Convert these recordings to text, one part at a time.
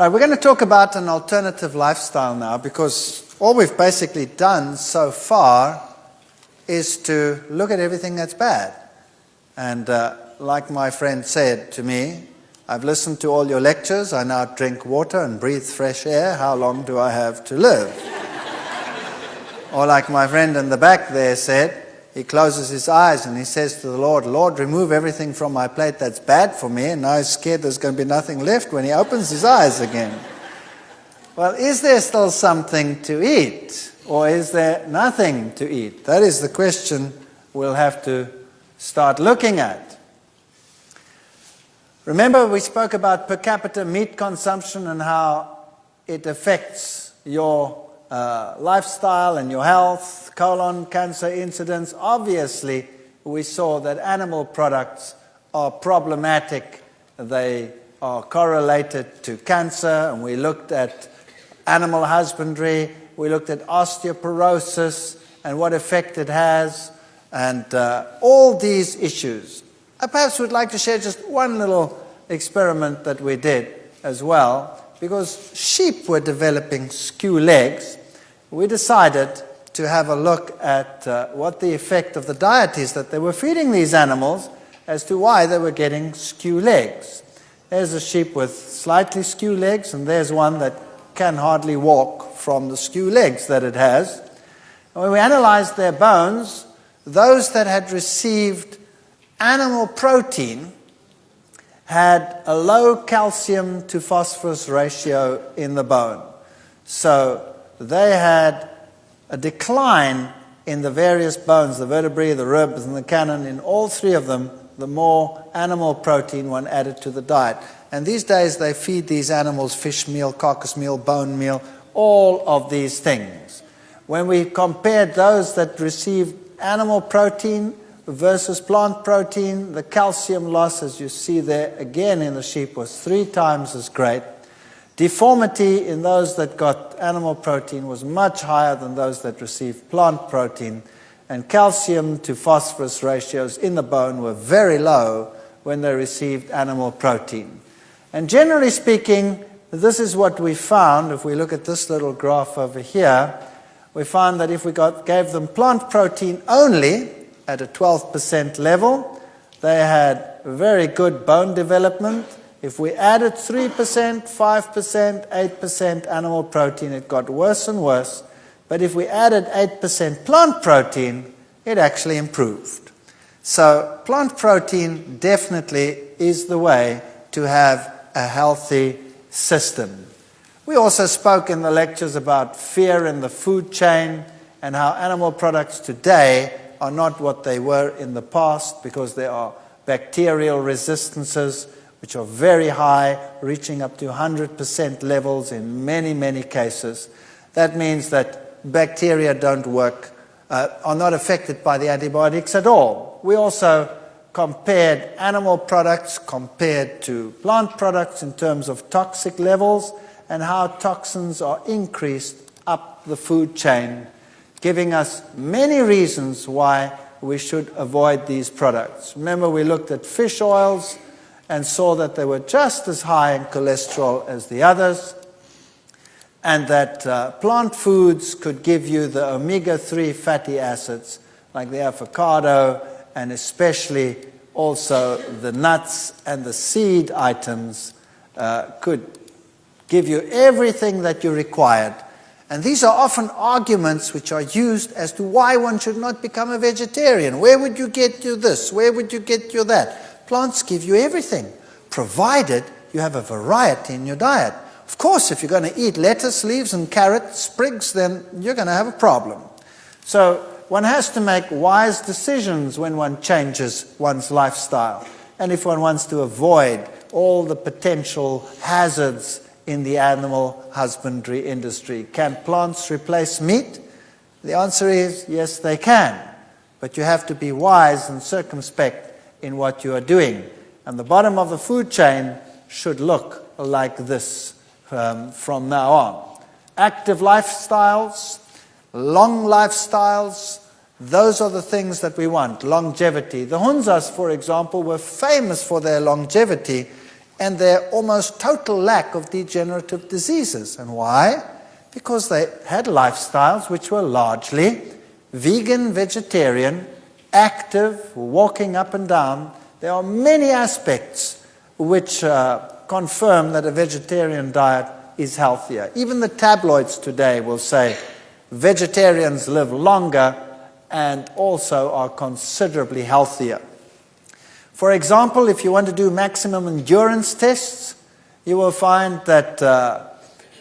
Right, we're going to talk about an alternative lifestyle now, because all we've basically done so far is to look at everything that's bad. And like my friend said to me, I've listened to all your lectures, I now drink water and breathe fresh air, how long do I have to live? Or like my friend in the back there said, he closes his eyes and he says to the Lord, Lord, remove everything from my plate that's bad for me, and now he's scared there's going to be nothing left when he opens his eyes again. Well, is there still something to eat, or is there nothing to eat? That is the question we'll have to start looking at. Remember, we spoke about per capita meat consumption and how it affects your lifestyle and your health, colon cancer incidence. Obviously, we saw that animal products are problematic. They are correlated to cancer, and we looked at animal husbandry, we looked at osteoporosis and what effect it has, and all these issues. I perhaps would like to share just one little experiment that we did as well, because sheep were developing skew legs. We decided to have a look at what the effect of the diet is that they were feeding these animals as to why they were getting skew legs. There's a sheep with slightly skew legs, and there's one that can hardly walk from the skew legs that it has. And when we analyzed their bones, those that had received animal protein had a low calcium to phosphorus ratio in the bone. So they had a decline in the various bones, the vertebrae, the ribs, and the cannon. In all three of them, the more animal protein one added to the diet. And these days they feed these animals fish meal, carcass meal, bone meal, all of these things. When we compared those that received animal protein versus plant protein, the calcium loss, as you see there again in the sheep, was 3 times as great. Deformity in those that got animal protein was much higher than those that received plant protein, and calcium to phosphorus ratios in the bone were very low when they received animal protein. And generally speaking, this is what we found. If we look at this little graph over here, we found that if we gave them plant protein only at a 12% level, they had very good bone development. If we added 3%, 5%, 8% animal protein, it got worse and worse. But if we added 8% plant protein, it actually improved. So plant protein definitely is the way to have a healthy system. We also spoke in the lectures about fear in the food chain and how animal products today are not what they were in the past, because there are bacterial resistances which are very high, reaching up to 100% levels in many, many cases. That means that bacteria don't work, are not affected by the antibiotics at all. We also compared animal products compared to plant products in terms of toxic levels and how toxins are increased up the food chain, giving us many reasons why we should avoid these products. Remember, we looked at fish oils and saw that they were just as high in cholesterol as the others, and that plant foods could give you the omega-3 fatty acids, like the avocado, and especially also the nuts and the seed items could give you everything that you required. And these are often arguments which are used as to why one should not become a vegetarian. Where would you get you this? Where would you get you that? Plants give you everything, provided you have a variety in your diet. Of course, if you're going to eat lettuce, leaves, and carrot sprigs, then you're going to have a problem. So one has to make wise decisions when one changes one's lifestyle, and if one wants to avoid all the potential hazards in the animal husbandry industry. Can plants replace meat? The answer is yes, they can. But you have to be wise and circumspect in what you are doing. And the bottom of the food chain should look like this from now on. Active lifestyles, long lifestyles, those are the things that we want. Longevity. The Hunzas, for example, were famous for their longevity. and their almost total lack of degenerative diseases. And why? Because they had lifestyles which were largely vegan, vegetarian, active, walking up and down. There are many aspects which confirm that a vegetarian diet is healthier. Even the tabloids today will say vegetarians live longer and also are considerably healthier. For example, if you want to do maximum endurance tests, you will find that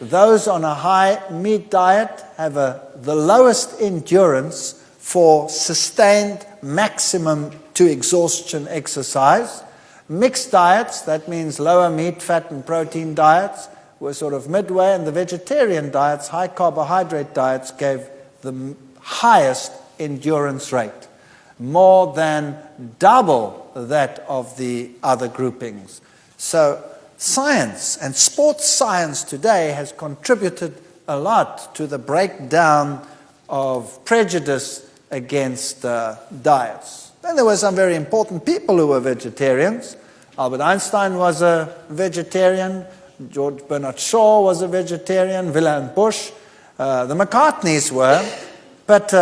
those on a high meat diet have the lowest endurance for sustained maximum to exhaustion exercise. Mixed diets, that means lower meat, fat and protein diets, were sort of midway, and the vegetarian diets, high carbohydrate diets, gave the highest endurance rate, more than double that of the other groupings. So science and sports science today has contributed a lot to the breakdown of prejudice against diets. Then there were some very important people who were vegetarians. Albert Einstein was a vegetarian. George Bernard Shaw was a vegetarian. Wilhelm Busch. The McCartneys were. But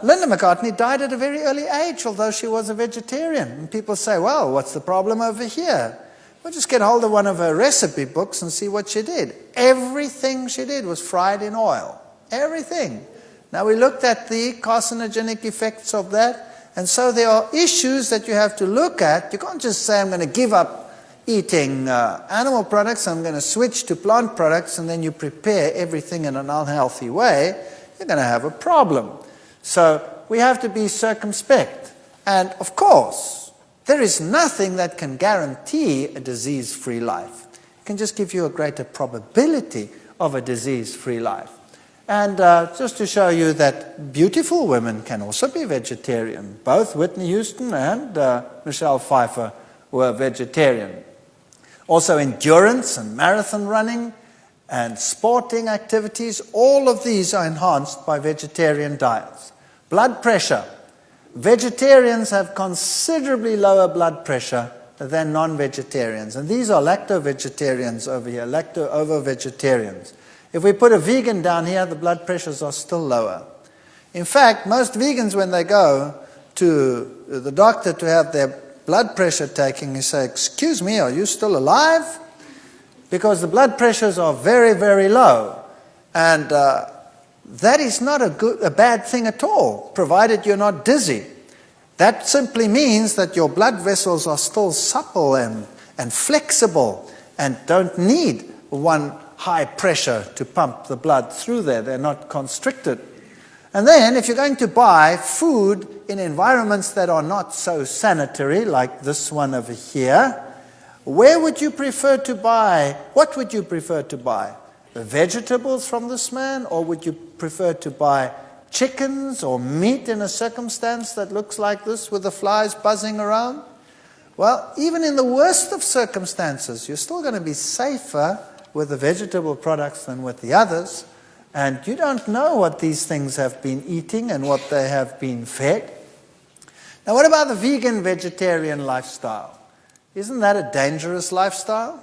Linda McCartney died at a very early age, although she was a vegetarian. And people say, well, what's the problem over here? Well, just get hold of one of her recipe books and see what she did. Everything she did was fried in oil. Everything. Now, we looked at the carcinogenic effects of that, and so there are issues that you have to look at. You can't just say, I'm going to give up eating animal products, I'm going to switch to plant products, and then you prepare everything in an unhealthy way. You're going to have a problem. So we have to be circumspect. And, of course, there is nothing that can guarantee a disease-free life. It can just give you a greater probability of a disease-free life. And just to show you that beautiful women can also be vegetarian. Both Whitney Houston and Michelle Pfeiffer were vegetarian. Also endurance and marathon running and sporting activities, all of these are enhanced by vegetarian diets. Blood pressure. Vegetarians have considerably lower blood pressure than non-vegetarians. And these are lacto-vegetarians over here, lacto-ovo-vegetarians. If we put a vegan down here, the blood pressures are still lower. In fact, most vegans, when they go to the doctor to have their blood pressure taken, you say, excuse me, are you still alive? Because the blood pressures are very, very low. And that is not a bad thing at all, provided you're not dizzy. That simply means that your blood vessels are still supple and flexible and don't need one high pressure to pump the blood through there. They're not constricted. And then if you're going to buy food in environments that are not so sanitary, like this one over here, where would you prefer to buy? What would you prefer to buy? The vegetables from this man, or would you prefer to buy chickens or meat in a circumstance that looks like this with the flies buzzing around? Well, even in the worst of circumstances, you're still going to be safer with the vegetable products than with the others. And you don't know what these things have been eating and what they have been fed. Now, what about the vegan-vegetarian lifestyle? Isn't that a dangerous lifestyle?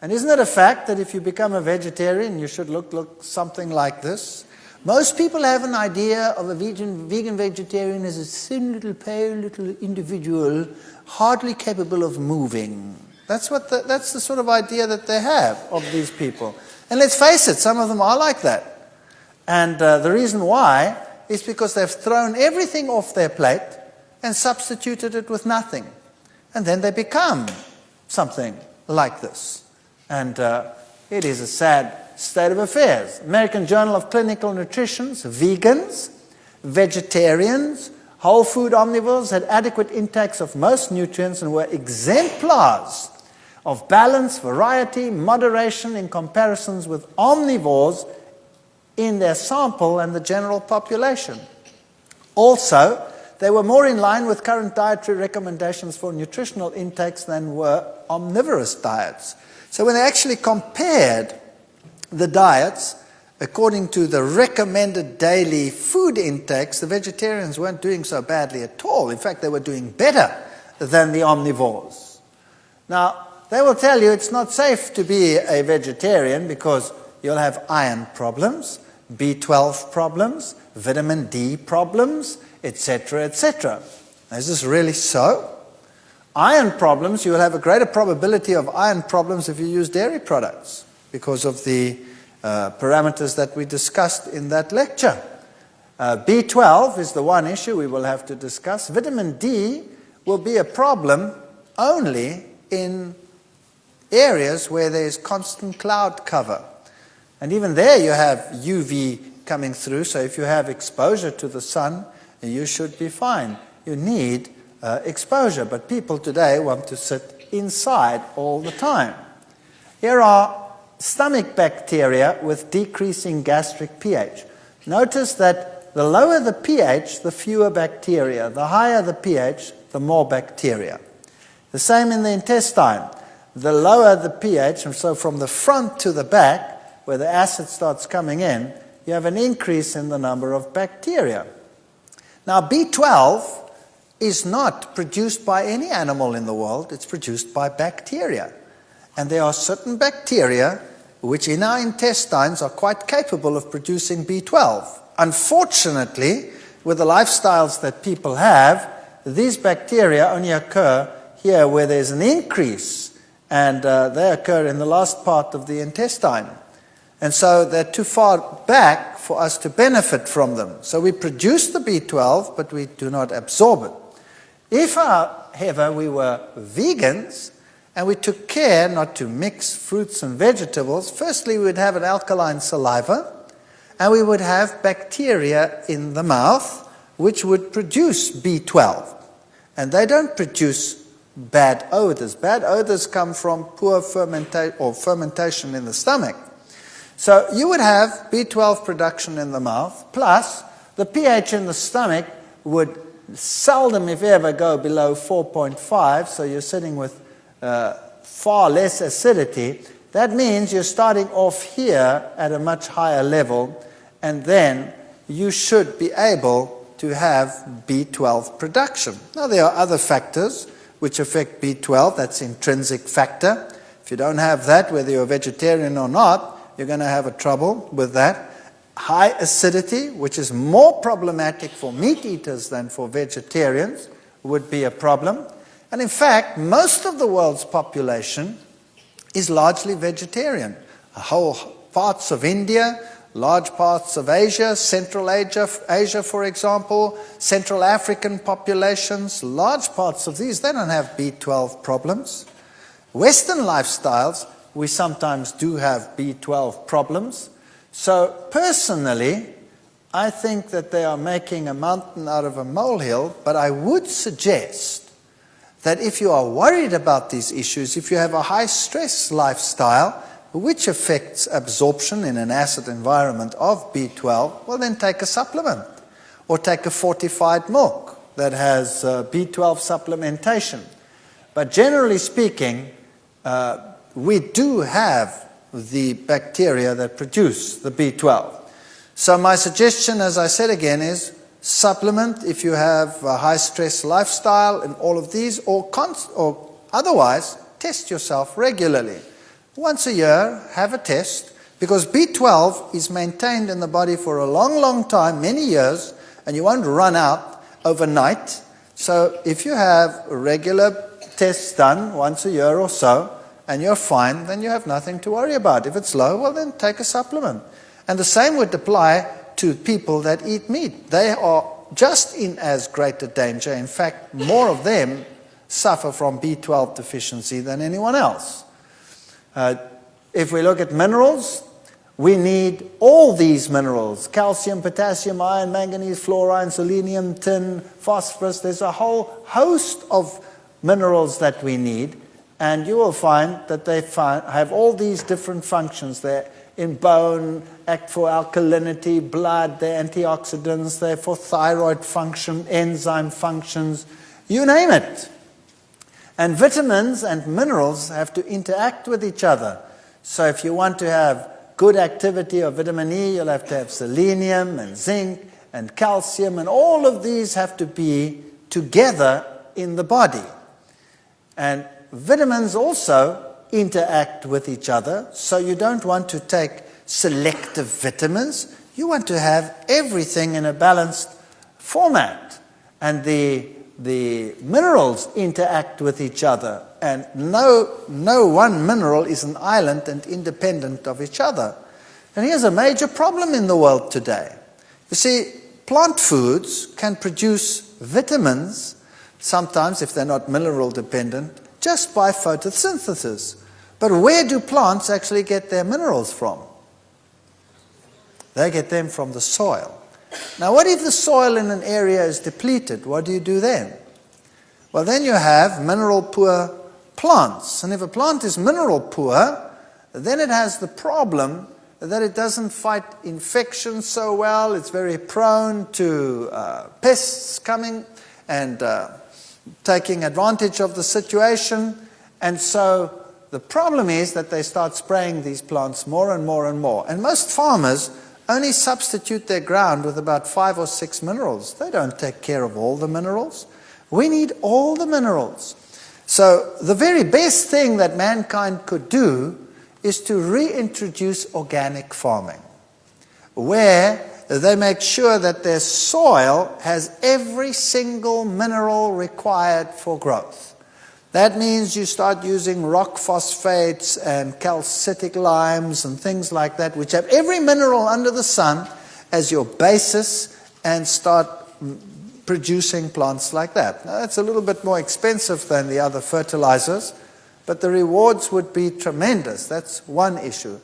And isn't it a fact that if you become a vegetarian, you should look something like this? Most people have an idea of a vegan-vegetarian as a thin, little, pale, little individual, hardly capable of moving. That's the sort of idea that they have of these people. And let's face it, some of them are like that. And the reason why is because they've thrown everything off their plate and substituted it with nothing. And then they become something like this. And it is a sad state of affairs. American Journal of Clinical Nutrition's vegans, vegetarians, whole food omnivores had adequate intakes of most nutrients and were exemplars of balance, variety, moderation in comparisons with omnivores in their sample and the general population. Also, they were more in line with current dietary recommendations for nutritional intakes than were omnivorous diets. So when they actually compared the diets according to the recommended daily food intakes, the vegetarians weren't doing so badly at all. In fact, they were doing better than the omnivores. Now, they will tell you it's not safe to be a vegetarian because you'll have iron problems, B12 problems, vitamin D problems, etc., etc. Is this really so? Iron problems, you will have a greater probability of iron problems if you use dairy products because of the parameters that we discussed in that lecture. B12 is the one issue we will have to discuss. Vitamin D will be a problem only in areas where there is constant cloud cover. And even there you have UV coming through, so if you have exposure to the sun, you should be fine. You need exposure, but people today want to sit inside all the time. Here are stomach bacteria with decreasing gastric pH. Notice that the lower the pH, the fewer bacteria. The higher the pH, the more bacteria. The same in the intestine. The lower the pH, and so from the front to the back, where the acid starts coming in, you have an increase in the number of bacteria. Now, B12 is not produced by any animal in the world. It's produced by bacteria. And there are certain bacteria which in our intestines are quite capable of producing B12. Unfortunately, with the lifestyles that people have, these bacteria only occur here where there's an increase, and they occur in the last part of the intestine. And so they're too far back for us to benefit from them. So we produce the B12, but we do not absorb it. If, however, we were vegans and we took care not to mix fruits and vegetables, firstly we would have an alkaline saliva, and we would have bacteria in the mouth which would produce B12. And they don't produce bad odors. Bad odors come from poor fermentation in the stomach. So you would have B12 production in the mouth, plus the pH in the stomach would seldom, if ever, go below 4.5, so you're sitting with far less acidity. That means you're starting off here at a much higher level, and then you should be able to have B12 production. Now, there are other factors which affect B12. That's intrinsic factor. If you don't have that, whether you're a vegetarian or not, you're going to have a trouble with that. High acidity, which is more problematic for meat eaters than for vegetarians, would be a problem. And in fact, most of the world's population is largely vegetarian. Whole parts of India, large parts of Asia, Central Asia, for example, Central African populations, large parts of these, they don't have B12 problems. Western lifestyles, we sometimes do have B12 problems. So personally, I think that they are making a mountain out of a molehill, but I would suggest that if you are worried about these issues, if you have a high stress lifestyle, which affects absorption in an acid environment of B12, well then take a supplement, or take a fortified milk that has B12 supplementation. But generally speaking, we do have the bacteria that produce the B12. So my suggestion, as I said again, is supplement if you have a high-stress lifestyle and all of these, or otherwise, test yourself regularly. Once a year, have a test, because B12 is maintained in the body for a long, long time, many years, and you won't run out overnight. So if you have regular tests done once a year or so, and you're fine, then you have nothing to worry about. If it's low, well then take a supplement. And the same would apply to people that eat meat. They are just in as great a danger. In fact, more of them suffer from B12 deficiency than anyone else. If we look at minerals, we need all these minerals: calcium, potassium, iron, manganese, fluorine, selenium, tin, phosphorus. There's a whole host of minerals that we need. And you will find that they have all these different functions. They're in bone, act for alkalinity, blood, they're antioxidants, they're for thyroid function, enzyme functions, you name it. And vitamins and minerals have to interact with each other. So if you want to have good activity of vitamin E, you'll have to have selenium and zinc and calcium, and all of these have to be together in the body. And vitamins also interact with each other, so you don't want to take selective vitamins. You want to have everything in a balanced format. And the minerals interact with each other, and no one mineral is an island and independent of each other. And here's a major problem in the world today. You see, plant foods can produce vitamins, sometimes if they're not mineral dependent, just by photosynthesis. But where do plants actually get their minerals from? They get them from the soil. Now, what if the soil in an area is depleted? What do you do then? Well, then you have mineral-poor plants. And if a plant is mineral-poor, then it has the problem that it doesn't fight infection so well. It's very prone to pests coming and taking advantage of the situation. And so the problem is that they start spraying these plants more and more and more. And most farmers only substitute their ground with about 5 or 6 minerals. They don't take care of all the minerals. We need all the minerals. So the very best thing that mankind could do is to reintroduce organic farming, where they make sure that their soil has every single mineral required for growth. That means you start using rock phosphates and calcitic limes and things like that, which have every mineral under the sun as your basis, and start producing plants like that. Now, that's a little bit more expensive than the other fertilizers, but the rewards would be tremendous. That's one issue.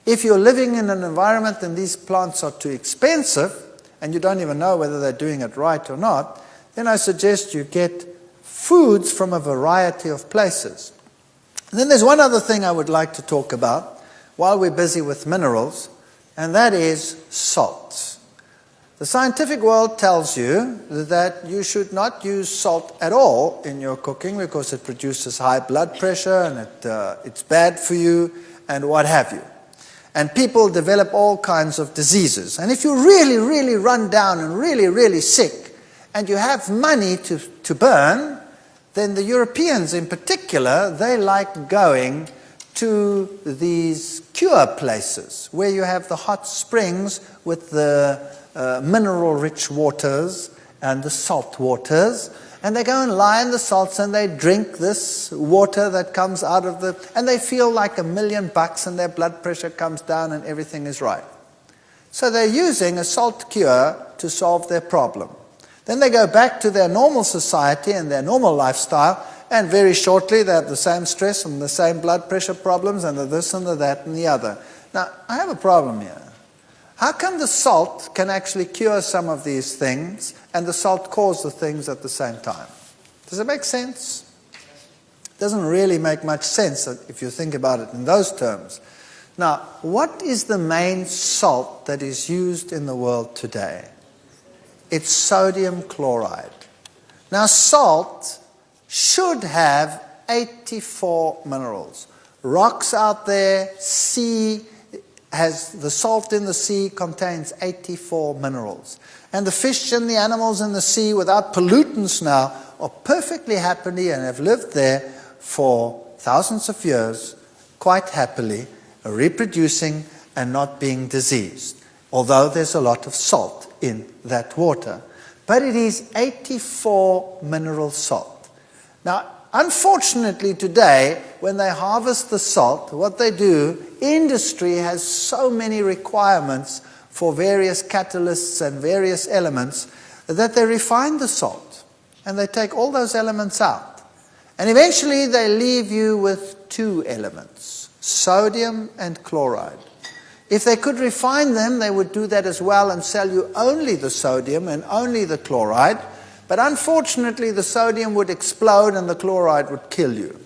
If you're living in an environment and these plants are too expensive, and you don't even know whether they're doing it right or not, then I suggest you get foods from a variety of places. And then there's one other thing I would like to talk about while we're busy with minerals, and that is salt. The scientific world tells you that you should not use salt at all in your cooking because it produces high blood pressure and it's bad for you and what have you. And people develop all kinds of diseases. And if you really, really run down and really, really sick and you have money to burn, then the Europeans in particular, they like going to these cure places where you have the hot springs with the mineral-rich waters and the salt waters, and they go and lie in the salts and they drink this water that comes out of and they feel like $1,000,000 and their blood pressure comes down and everything is right. So they're using a salt cure to solve their problem. Then they go back to their normal society and their normal lifestyle, and very shortly they have the same stress and the same blood pressure problems and the this and the that and the other. Now, I have a problem here. How come the salt can actually cure some of these things and the salt cause the things at the same time? Does it make sense? It doesn't really make much sense if you think about it in those terms. Now, what is the main salt that is used in the world today? It's sodium chloride. Now, salt should have 84 minerals. Rocks out there, sea the salt in the sea contains 84 minerals. And the fish and the animals in the sea, without pollutants now, are perfectly happy and have lived there for thousands of years, quite happily, reproducing and not being diseased, although there's a lot of salt in that water. But it is 84 mineral salt. Now, unfortunately today, when they harvest the salt, what they do, industry has so many requirements for various catalysts and various elements that they refine the salt and they take all those elements out. And eventually they leave you with 2 elements, sodium and chloride. If they could refine them, they would do that as well and sell you only the sodium and only the chloride. But unfortunately, the sodium would explode and the chloride would kill you.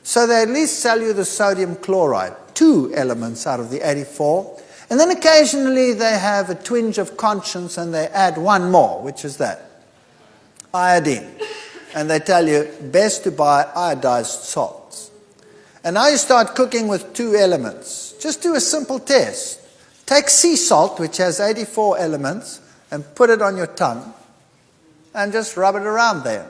So they at least sell you the sodium chloride, 2 elements out of the 84. And then occasionally they have a twinge of conscience and they add 1 more, which is that, iodine. And they tell you, best to buy iodized salts. And now you start cooking with 2 elements. Just do a simple test. Take sea salt, which has 84 elements, and put it on your tongue. And just rub it around there.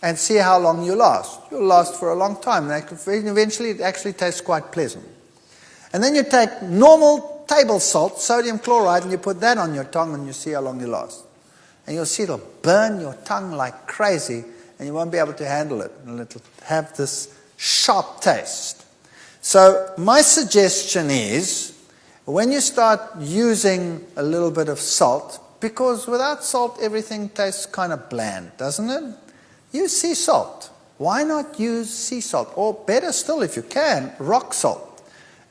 and see how long you last. You'll last for a long time. And eventually it actually tastes quite pleasant. And then you take normal table salt, sodium chloride, and you put that on your tongue and you see how long you last. And you'll see it'll burn your tongue like crazy and you won't be able to handle it. And it'll have this sharp taste. So my suggestion is, when you start using a little bit of salt, because without salt everything tastes kind of bland, doesn't it? Use sea salt. Why not use sea salt? Or better still, if you can, rock salt.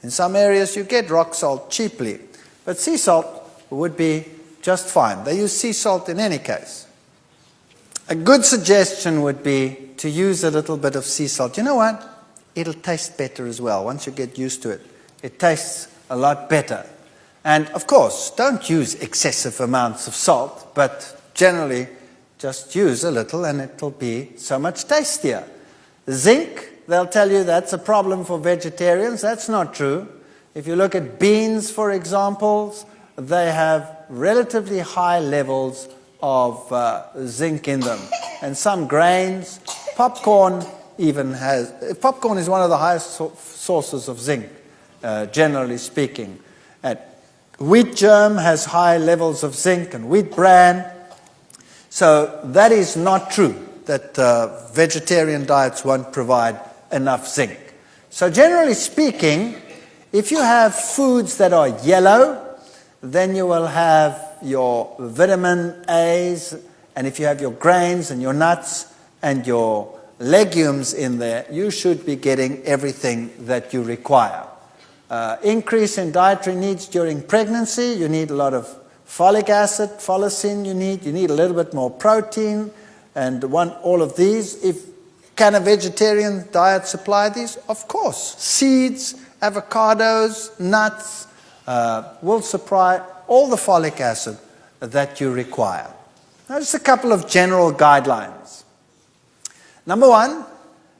In some areas you get rock salt cheaply, but sea salt would be just fine. They use sea salt in any case. A good suggestion would be to use a little bit of sea salt. You know what? It'll taste better as well. Once you get used to it, it tastes a lot better. And of course, don't use excessive amounts of salt, but generally just use a little and it'll be so much tastier. Zinc, they'll tell you that's a problem for vegetarians. That's not true. If you look at beans, for example, they have relatively high levels of zinc in them. And some grains, popcorn popcorn is one of the highest sources of zinc, generally speaking. And wheat germ has high levels of zinc, and wheat bran. So that is not true, that vegetarian diets won't provide enough zinc. So generally speaking, if you have foods that are yellow, then you will have your vitamin A's, and if you have your grains and your nuts and your legumes in there, you should be getting everything that you require. Increase in dietary needs during pregnancy. You need a lot of folic acid, folacin you need a little bit more protein, and all of these. Can a vegetarian diet supply these? Of course. Seeds, avocados, nuts will supply all the folic acid that you require. Now, just a couple of general guidelines. Number one,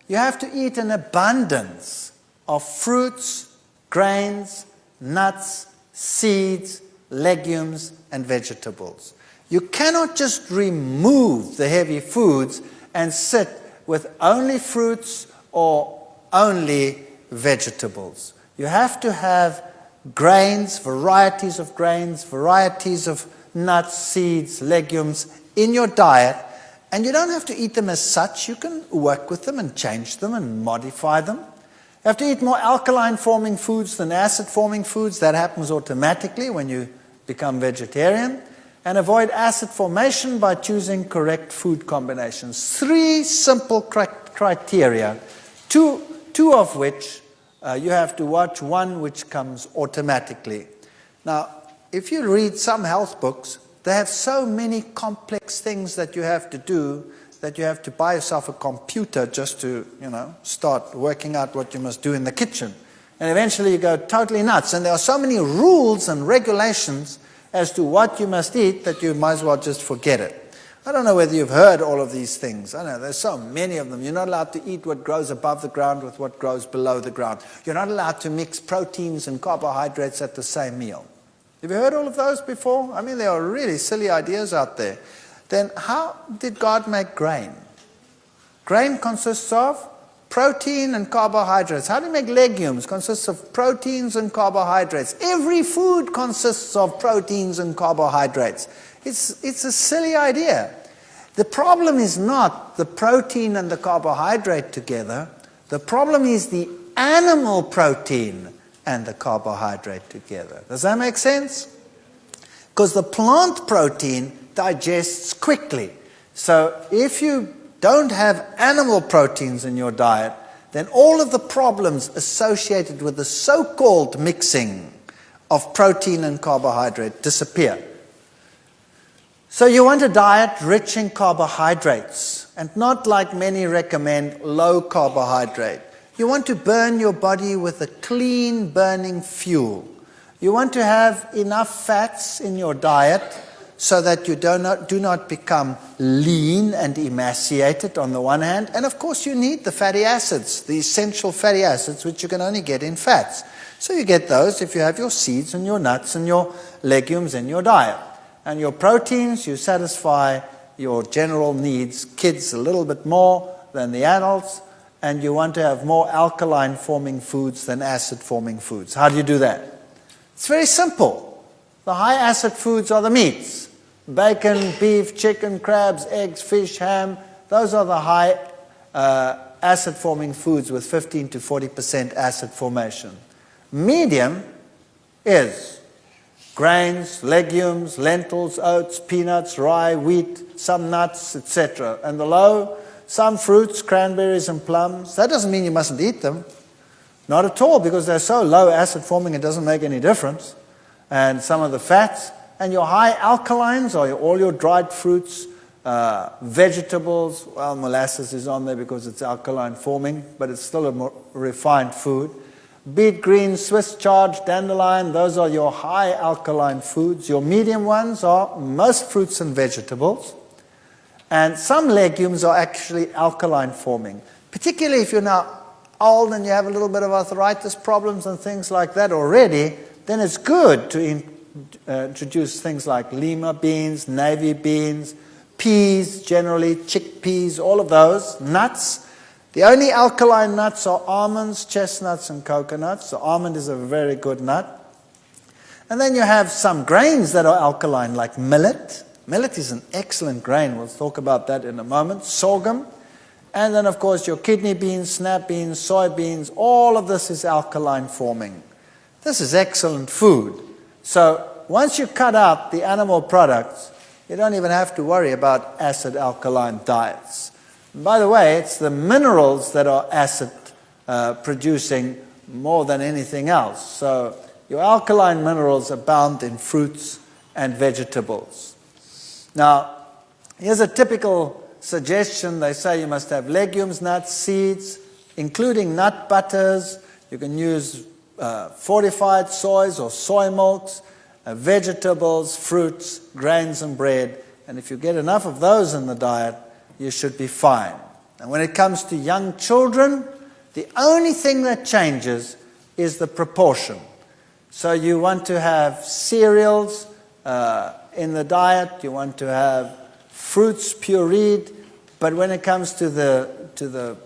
you have to eat an abundance of fruits, grains, nuts, seeds, legumes, and vegetables. You cannot just remove the heavy foods and sit with only fruits or only vegetables. You have to have grains, varieties of nuts, seeds, legumes in your diet. And you don't have to eat them as such. You can work with them and change them and modify them. You have to eat more alkaline-forming foods than acid-forming foods. That happens automatically when you become vegetarian. And avoid acid formation by choosing correct food combinations. 3 simple criteria, two of which you have to watch, one which comes automatically. Now, if you read some health books, they have so many complex things that you have to do that you have to buy yourself a computer just to, start working out what you must do in the kitchen. And eventually you go totally nuts. And there are so many rules and regulations as to what you must eat that you might as well just forget it. I don't know whether you've heard all of these things. I know there's so many of them. You're not allowed to eat what grows above the ground with what grows below the ground. You're not allowed to mix proteins and carbohydrates at the same meal. Have you heard all of those before? I mean, there are really silly ideas out there. Then how did God make grain? Grain consists of protein and carbohydrates. How do you make legumes? Consists of proteins and carbohydrates. Every food consists of proteins and carbohydrates. It's a silly idea. The problem is not the protein and the carbohydrate together. The problem is the animal protein and the carbohydrate together. Does that make sense? Because the plant protein digests quickly. So if you don't have animal proteins in your diet, then all of the problems associated with the so-called mixing of protein and carbohydrate disappear. So you want a diet rich in carbohydrates, and not like many recommend, low carbohydrate. You want to burn your body with a clean burning fuel. You want to have enough fats in your diet so that you do not become lean and emaciated on the one hand. And of course you need the fatty acids, the essential fatty acids, which you can only get in fats. So you get those if you have your seeds and your nuts and your legumes in your diet. And your proteins, you satisfy your general needs, kids a little bit more than the adults, and you want to have more alkaline-forming foods than acid-forming foods. How do you do that? It's very simple. The high-acid foods are the meats. Bacon, beef, chicken, crabs, eggs, fish, ham. Those are the high acid-forming foods with 15 to 40% acid formation. Medium is grains, legumes, lentils, oats, peanuts, rye, wheat, some nuts, etc. And the low, some fruits, cranberries and plums. That doesn't mean you mustn't eat them. Not at all, because they're so low acid forming it doesn't make any difference. And some of the fats. And your high alkalines are all your dried fruits, vegetables. Well, molasses is on there because it's alkaline forming, but it's still a more refined food. Beet greens, Swiss chard, dandelion, those are your high alkaline foods. Your medium ones are most fruits and vegetables. And some legumes are actually alkaline forming. Particularly if you're now old and you have a little bit of arthritis problems and things like that already, then it's good to introduce things like lima beans, navy beans, peas, generally, chickpeas, all of those, nuts. The only alkaline nuts are almonds, chestnuts, and coconuts. So almond is a very good nut. And then you have some grains that are alkaline, like millet. Millet is an excellent grain. We'll talk about that in a moment. Sorghum. And then, of course, your kidney beans, snap beans, soybeans. All of this is alkaline forming. This is excellent food. So once you cut out the animal products, you don't even have to worry about acid alkaline diets. By the way, it's the minerals that are acid producing more than anything else. So your alkaline minerals abound in fruits and vegetables. Now, here's a typical suggestion. They say you must have legumes, nuts, seeds, including nut butters. You can use fortified soys or soy milks, vegetables, fruits, grains, and bread. And if you get enough of those in the diet, you should be fine. And when it comes to young children, the only thing that changes is the proportion. So you want to have cereals in the diet, you want to have fruits pureed, but when it comes to the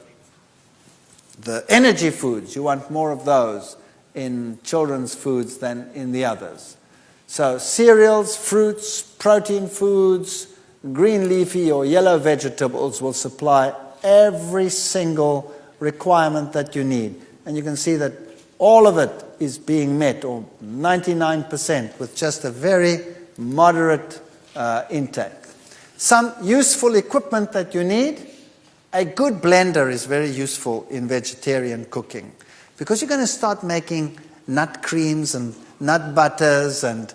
energy foods, you want more of those in children's foods than in the others. So cereals, fruits, protein foods, green leafy or yellow vegetables will supply every single requirement that you need. And you can see that all of it is being met, or 99%, with just a very moderate intake. Some useful equipment that you need. A good blender is very useful in vegetarian cooking, because you're going to start making nut creams and nut butters and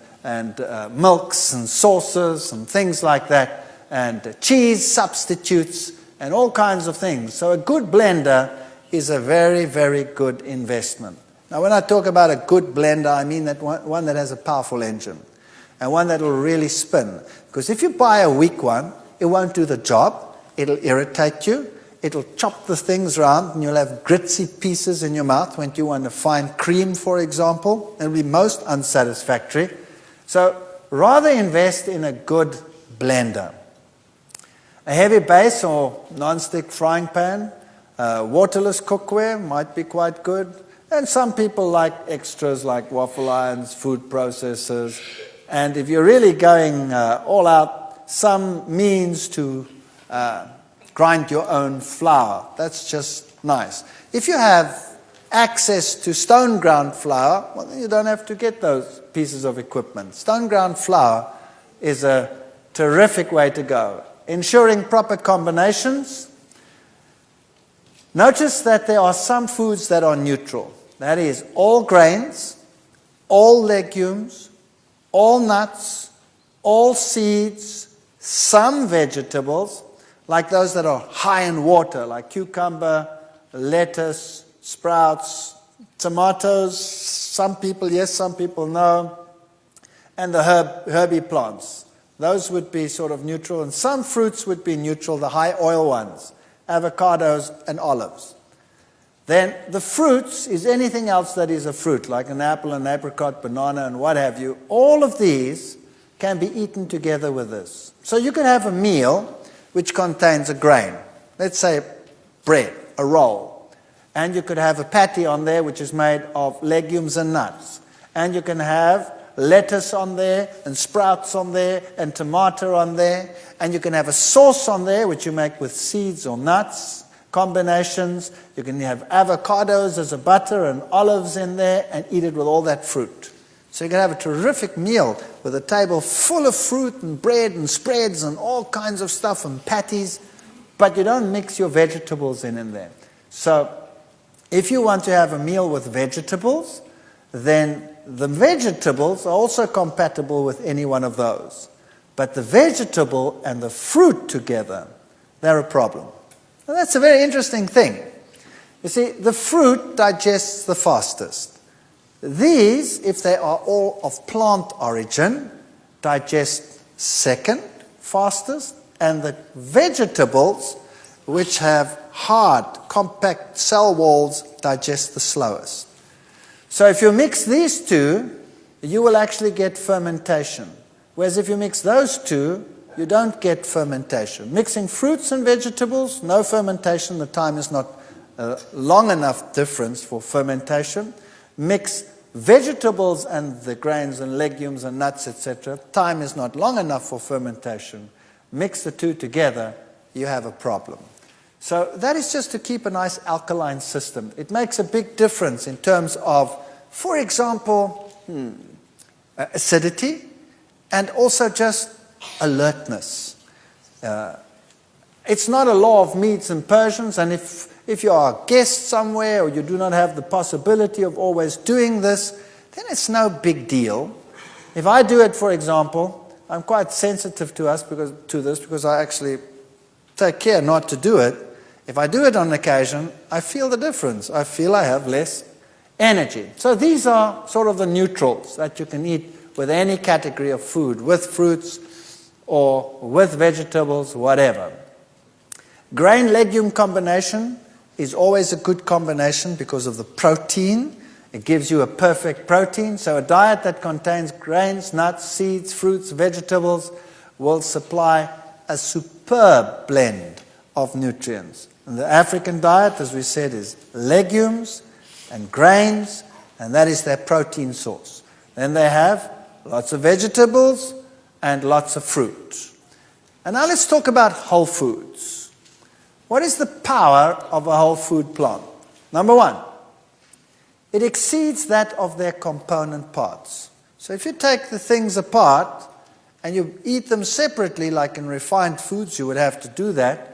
milks and sauces and things like that, and cheese substitutes and all kinds of things. So a good blender is a very, very good investment. Now, when I talk about a good blender, I mean that one that has a powerful engine and one that will really spin. Because if you buy a weak one, it won't do the job. It'll irritate you. It'll chop the things around, and you'll have gritty pieces in your mouth when you want to find cream, for example. It'll be most unsatisfactory. So rather invest in a good blender. A heavy base or non-stick frying pan, waterless cookware might be quite good. And some people like extras like waffle irons, food processors. And if you're really going all out, some means to grind your own flour. That's just nice. If you have access to stone ground flour, well, then you don't have to get those pieces of equipment. Stone ground flour is a terrific way to go. Ensuring proper combinations. Notice that there are some foods that are neutral. That is, all grains, all legumes, all nuts, all seeds, some vegetables, like those that are high in water, like cucumber, lettuce, sprouts, tomatoes, some people yes, some people no, and the herby plants. Those would be sort of neutral, and some fruits would be neutral, the high oil ones, avocados and olives. Then the fruits is anything else that is a fruit, like an apple, an apricot, banana, and what have you. All of these can be eaten together with this. So you could have a meal which contains a grain. Let's say bread, a roll. And you could have a patty on there which is made of legumes and nuts. And you can have lettuce on there, and sprouts on there, and tomato on there. And you can have a sauce on there which you make with seeds or nuts, combinations. You can have avocados as a butter and olives in there and eat it with all that fruit. So you can have a terrific meal with a table full of fruit and bread and spreads and all kinds of stuff and patties, but you don't mix your vegetables in there. So if you want to have a meal with vegetables, then the vegetables are also compatible with any one of those. But the vegetable and the fruit together, they're a problem. Now that's a very interesting thing. You see, the fruit digests the fastest. These, if they are all of plant origin, digest second fastest, and the vegetables, which have hard, compact cell walls, digest the slowest. So if you mix these two, you will actually get fermentation. Whereas if you mix those two, you don't get fermentation. Mixing fruits and vegetables, no fermentation. The time is not long enough difference for fermentation. Mix vegetables and the grains and legumes and nuts, etc. Time is not long enough for fermentation. Mix the two together, you have a problem. So that is just to keep a nice alkaline system. It makes a big difference in terms of, for example, acidity and also just alertness. It's not a law of Medes and Persians, and if you are a guest somewhere or you do not have the possibility of always doing this, then it's no big deal. If I do it, for example, I'm quite sensitive to this because I actually take care not to do it. If I do it on occasion, I feel the difference. I feel I have less energy. So these are sort of the neutrals that you can eat with any category of food, with fruits or with vegetables, whatever. Grain-legume combination is always a good combination because of the protein. It gives you a perfect protein. So a diet that contains grains, nuts, seeds, fruits, vegetables will supply a superb blend of nutrients. And the African diet, as we said, is legumes and grains, and that is their protein source. Then they have lots of vegetables and lots of fruit. And now let's talk about whole foods. What is the power of a whole food plant? Number one, it exceeds that of their component parts. So if you take the things apart and you eat them separately, like in refined foods you would have to do that,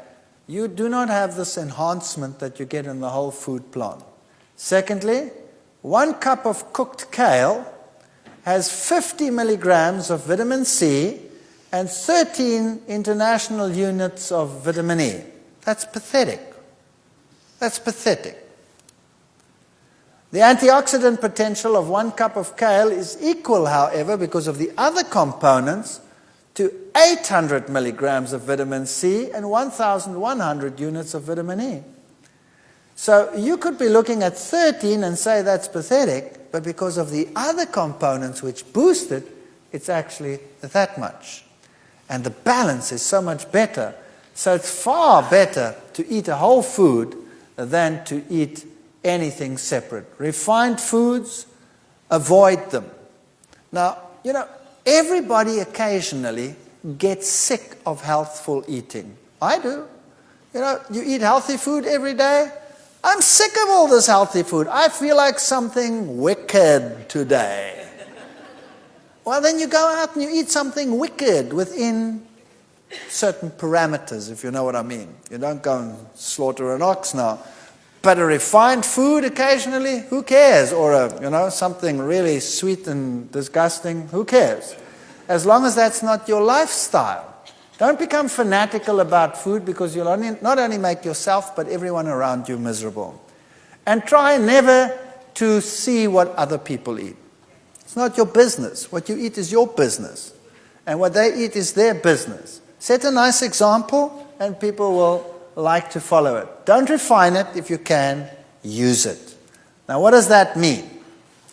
you do not have this enhancement that you get in the whole food plant. Secondly, 1 cup of cooked kale has 50 milligrams of vitamin C and 13 international units of vitamin E. That's pathetic. That's pathetic. The antioxidant potential of 1 cup of kale is equal, however, because of the other components, to 800 milligrams of vitamin C and 1,100 units of vitamin E. So you could be looking at 13 and say that's pathetic, but because of the other components which boost it, it's actually that much. And the balance is so much better. So it's far better to eat a whole food than to eat anything separate. Refined foods, avoid them. Now, everybody occasionally gets sick of healthful eating. I do. You eat healthy food every day. I'm sick of all this healthy food. I feel like something wicked today. Well, then you go out and you eat something wicked within certain parameters, if you know what I mean. You don't go and slaughter an ox now. But a refined food occasionally, who cares? Or something really sweet and disgusting, who cares? As long as that's not your lifestyle. Don't become fanatical about food because you'll not only make yourself but everyone around you miserable. And try never to see what other people eat. It's not your business. What you eat is your business. And what they eat is their business. Set a nice example and people will like to follow it. Don't refine it if you can. Use it. Now what does that mean?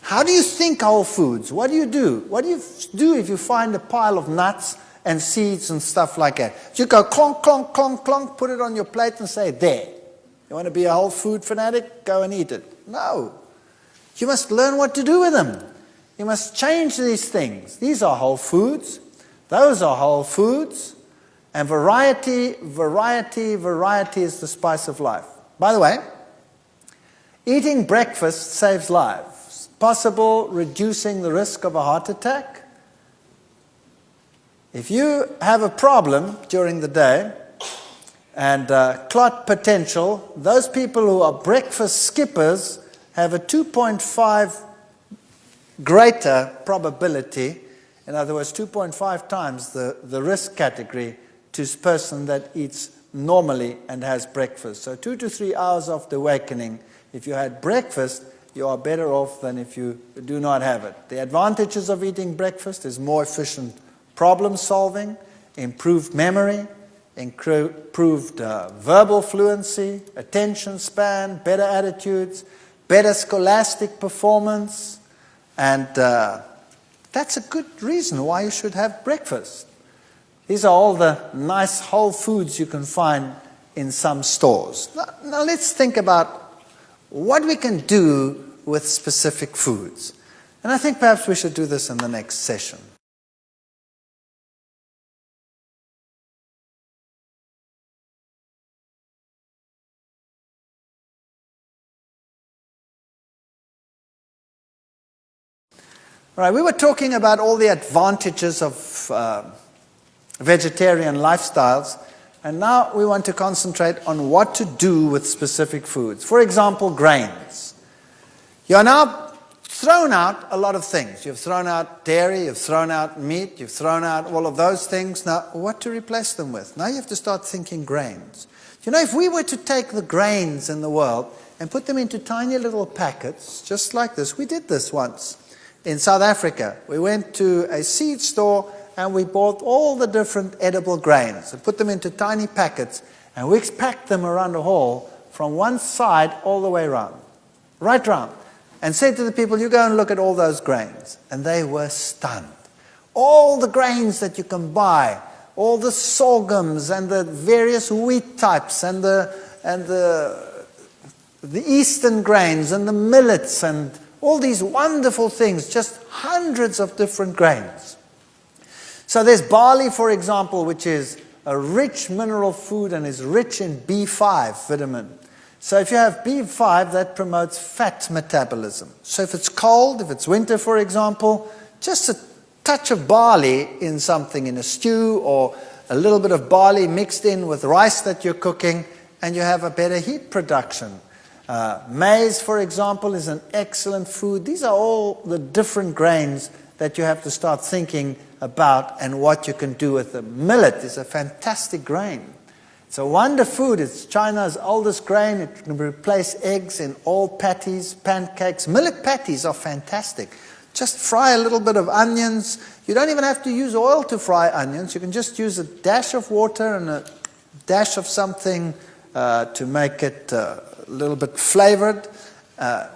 How do you think whole foods? What do you do? What do you do if you find a pile of nuts and seeds and stuff like that? You go clonk, clonk, clonk, clonk, put it on your plate and say, there. You want to be a whole food fanatic? Go and eat it. No. You must learn what to do with them. You must change these things. These are whole foods. Those are whole foods. And variety, variety, variety is the spice of life. By the way, eating breakfast saves lives. Possible reducing the risk of a heart attack. If you have a problem during the day and clot potential, those people who are breakfast skippers have a 2.5 greater probability, in other words, 2.5 times the risk category to a person that eats normally and has breakfast. So 2 to 3 hours after awakening, if you had breakfast, you are better off than if you do not have it. The advantages of eating breakfast is more efficient problem solving, improved memory, improved verbal fluency, attention span, better attitudes, better scholastic performance, and that's a good reason why you should have breakfast. These are all the nice whole foods you can find in some stores. Now let's think about what we can do with specific foods. And I think perhaps we should do this in the next session. Right, we were talking about all the advantages of vegetarian lifestyles, and now we want to concentrate on what to do with specific foods. For example, grains. You are now thrown out a lot of things. You've thrown out dairy, you've thrown out meat, you've thrown out all of those things. Now, what to replace them with? Now you have to start thinking grains. You know, if we were to take the grains in the world and put them into tiny little packets, just like this, we did this once. In South Africa, we went to a seed store and we bought all the different edible grains and put them into tiny packets, and we packed them around the hall from one side all the way around, right round, and said to the people, you go and look at all those grains. And they were stunned. All the grains that you can buy, all the sorghums and the various wheat types and the eastern grains and the millets and all these wonderful things, just hundreds of different grains. So there's barley, for example, which is a rich mineral food and is rich in B5 vitamin. So if you have B5, that promotes fat metabolism. So if it's cold, if it's winter, for example, just a touch of barley in something, in a stew, or a little bit of barley mixed in with rice that you're cooking, and you have a better heat production. Maize, for example, is an excellent food. These are all the different grains that you have to start thinking about and what you can do with them. Millet is a fantastic grain. It's a wonder food. It's China's oldest grain. It can replace eggs in all patties, pancakes. Millet patties are fantastic. Just fry a little bit of onions. You don't even have to use oil to fry onions. You can just use a dash of water and a dash of something to make it a little bit flavored,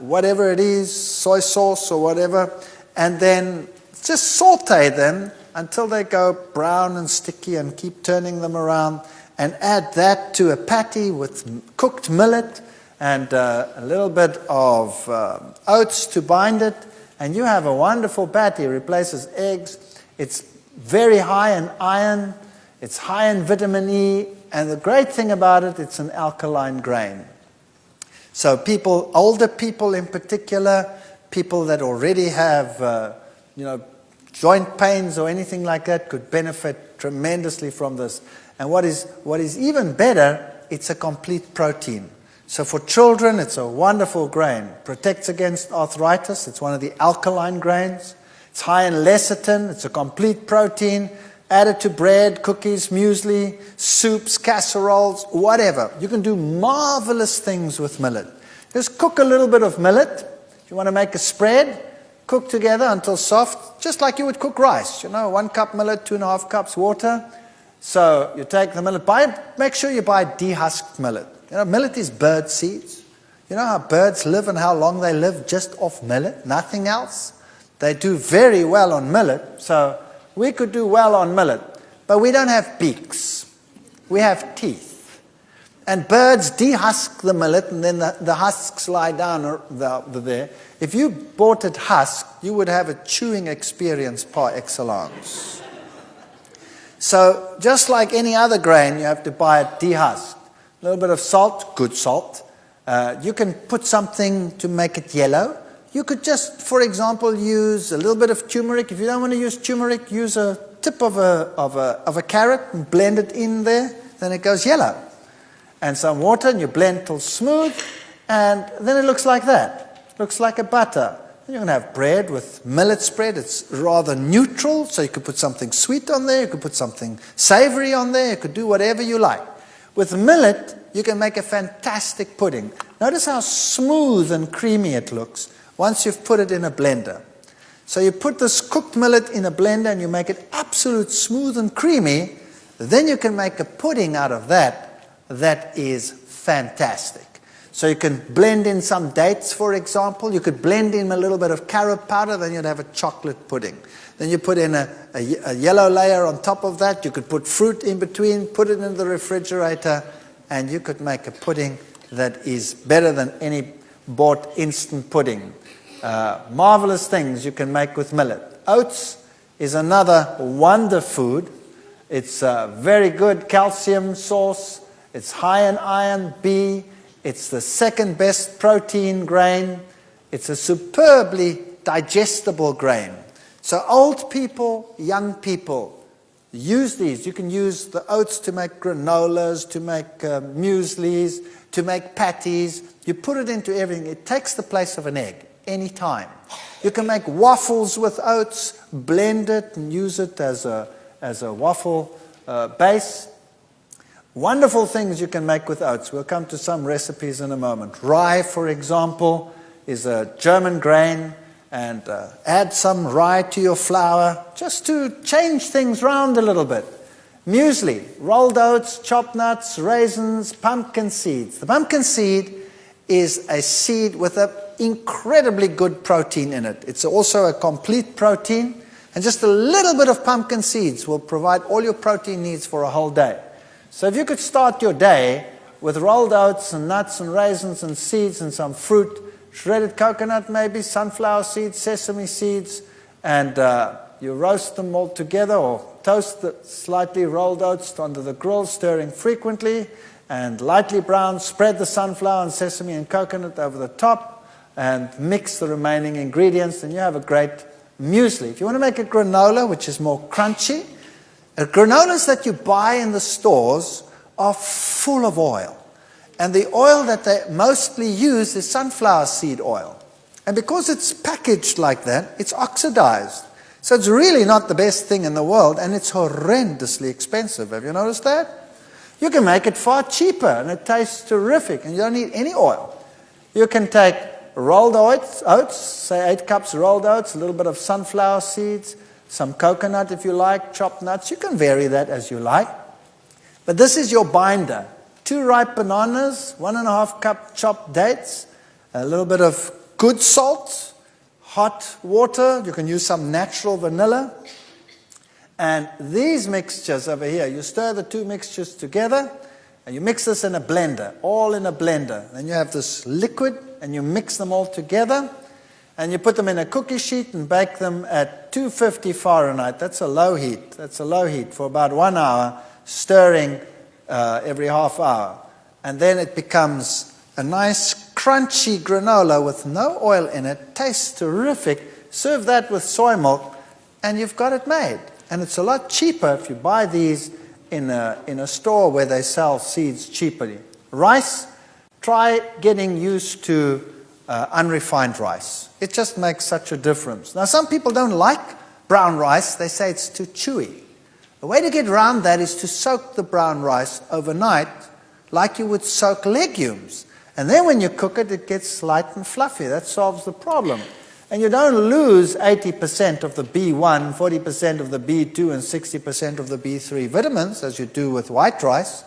whatever it is, soy sauce or whatever, and then just saute them until they go brown and sticky, and keep turning them around, and add that to a patty with cooked millet and a little bit of oats to bind it, and you have a wonderful patty. It replaces eggs. It's very high in iron. It's high in vitamin E, and the great thing about it, it's an alkaline grain. So people, older people in particular, people that already have, joint pains or anything like that, could benefit tremendously from this. And what is even better, it's a complete protein. So for children, it's a wonderful grain. Protects against arthritis. It's one of the alkaline grains. It's high in lecithin. It's a complete protein. Added to bread, cookies, muesli, soups, casseroles, whatever. You can do marvelous things with millet. Just cook a little bit of millet. If you want to make a spread, cook together until soft, just like you would cook rice. 1 cup millet, 2.5 cups water. So you take the millet, make sure you buy dehusked millet. Millet is bird seeds. You know how birds live and how long they live just off millet, nothing else? They do very well on millet, so we could do well on millet. But we don't have beaks. We have teeth. And birds dehusk the millet, and then the husks lie down there. If you bought it husked, you would have a chewing experience par excellence. So just like any other grain, you have to buy it dehusked. A little bit of salt, good salt. You can put something to make it yellow. You could just, for example, use a little bit of turmeric. If you don't want to use turmeric, use a tip of a carrot and blend it in there. Then it goes yellow. And some water, and you blend till smooth, and then it looks like that. It looks like a butter. And you can have bread with millet spread. It's rather neutral, so you could put something sweet on there. You could put something savory on there. You could do whatever you like. With millet, you can make a fantastic pudding. Notice how smooth and creamy it looks once you've put it in a blender. So you put this cooked millet in a blender and you make it absolute smooth and creamy. Then you can make a pudding out of that is fantastic. So you can blend in some dates, for example. You could blend in a little bit of carob powder, then you'd have a chocolate pudding. Then you put in a yellow layer on top of that. You could put fruit in between, put it in the refrigerator, and you could make a pudding that is better than any bought instant pudding. Marvelous things you can make with millet. Oats is another wonder food. It's a very good calcium source. It's high in iron, B. It's the second best protein grain. It's a superbly digestible grain. So old people, young people, use these. You can use the oats to make granolas, to make mueslis, to make patties. You put it into everything. It takes the place of an egg any time. You can make waffles with oats, blend it and use it as a waffle base. Wonderful things you can make with oats. We'll come to some recipes in a moment. Rye, for example, is a German grain, and add some rye to your flour just to change things round a little bit. Muesli, rolled oats, chopped nuts, raisins, pumpkin seeds. The pumpkin seed is a seed with an incredibly good protein in it. It's also a complete protein, and just a little bit of pumpkin seeds will provide all your protein needs for a whole day. So if you could start your day with rolled oats and nuts and raisins and seeds and some fruit, shredded coconut maybe, sunflower seeds, sesame seeds, and you roast them all together or toast the slightly rolled oats under the grill, stirring frequently, and lightly brown, spread the sunflower and sesame and coconut over the top, and mix the remaining ingredients, and you have a great muesli. If you want to make a granola, which is more crunchy, granolas that you buy in the stores are full of oil. And the oil that they mostly use is sunflower seed oil. And because it's packaged like that, it's oxidized. So it's really not the best thing in the world, and it's horrendously expensive. Have you noticed that? You can make it far cheaper, and it tastes terrific, and you don't need any oil. You can take rolled oats, say 8 cups rolled oats, a little bit of sunflower seeds, some coconut if you like, chopped nuts. You can vary that as you like. But this is your binder. 2 ripe bananas, 1.5 cup chopped dates, a little bit of good salt, hot water. You can use some natural vanilla. And these mixtures over here, you stir the 2 mixtures together, and you mix this in a blender, all in a blender. Then you have this liquid, and you mix them all together. And you put them in a cookie sheet and bake them at 250 Fahrenheit. That's a low heat. That's a low heat for about 1 hour, stirring every half hour. And then it becomes a nice crunchy granola with no oil in it. Tastes terrific. Serve that with soy milk, and you've got it made. And it's a lot cheaper if you buy these in a store where they sell seeds cheaply. Rice, try getting used to unrefined rice. It just makes such a difference. Now, some people don't like brown rice. They say it's too chewy. The way to get around that is to soak the brown rice overnight like you would soak legumes. And then when you cook it, it gets light and fluffy. That solves the problem. And you don't lose 80% of the B1, 40% of the B2, and 60% of the B3 vitamins, as you do with white rice.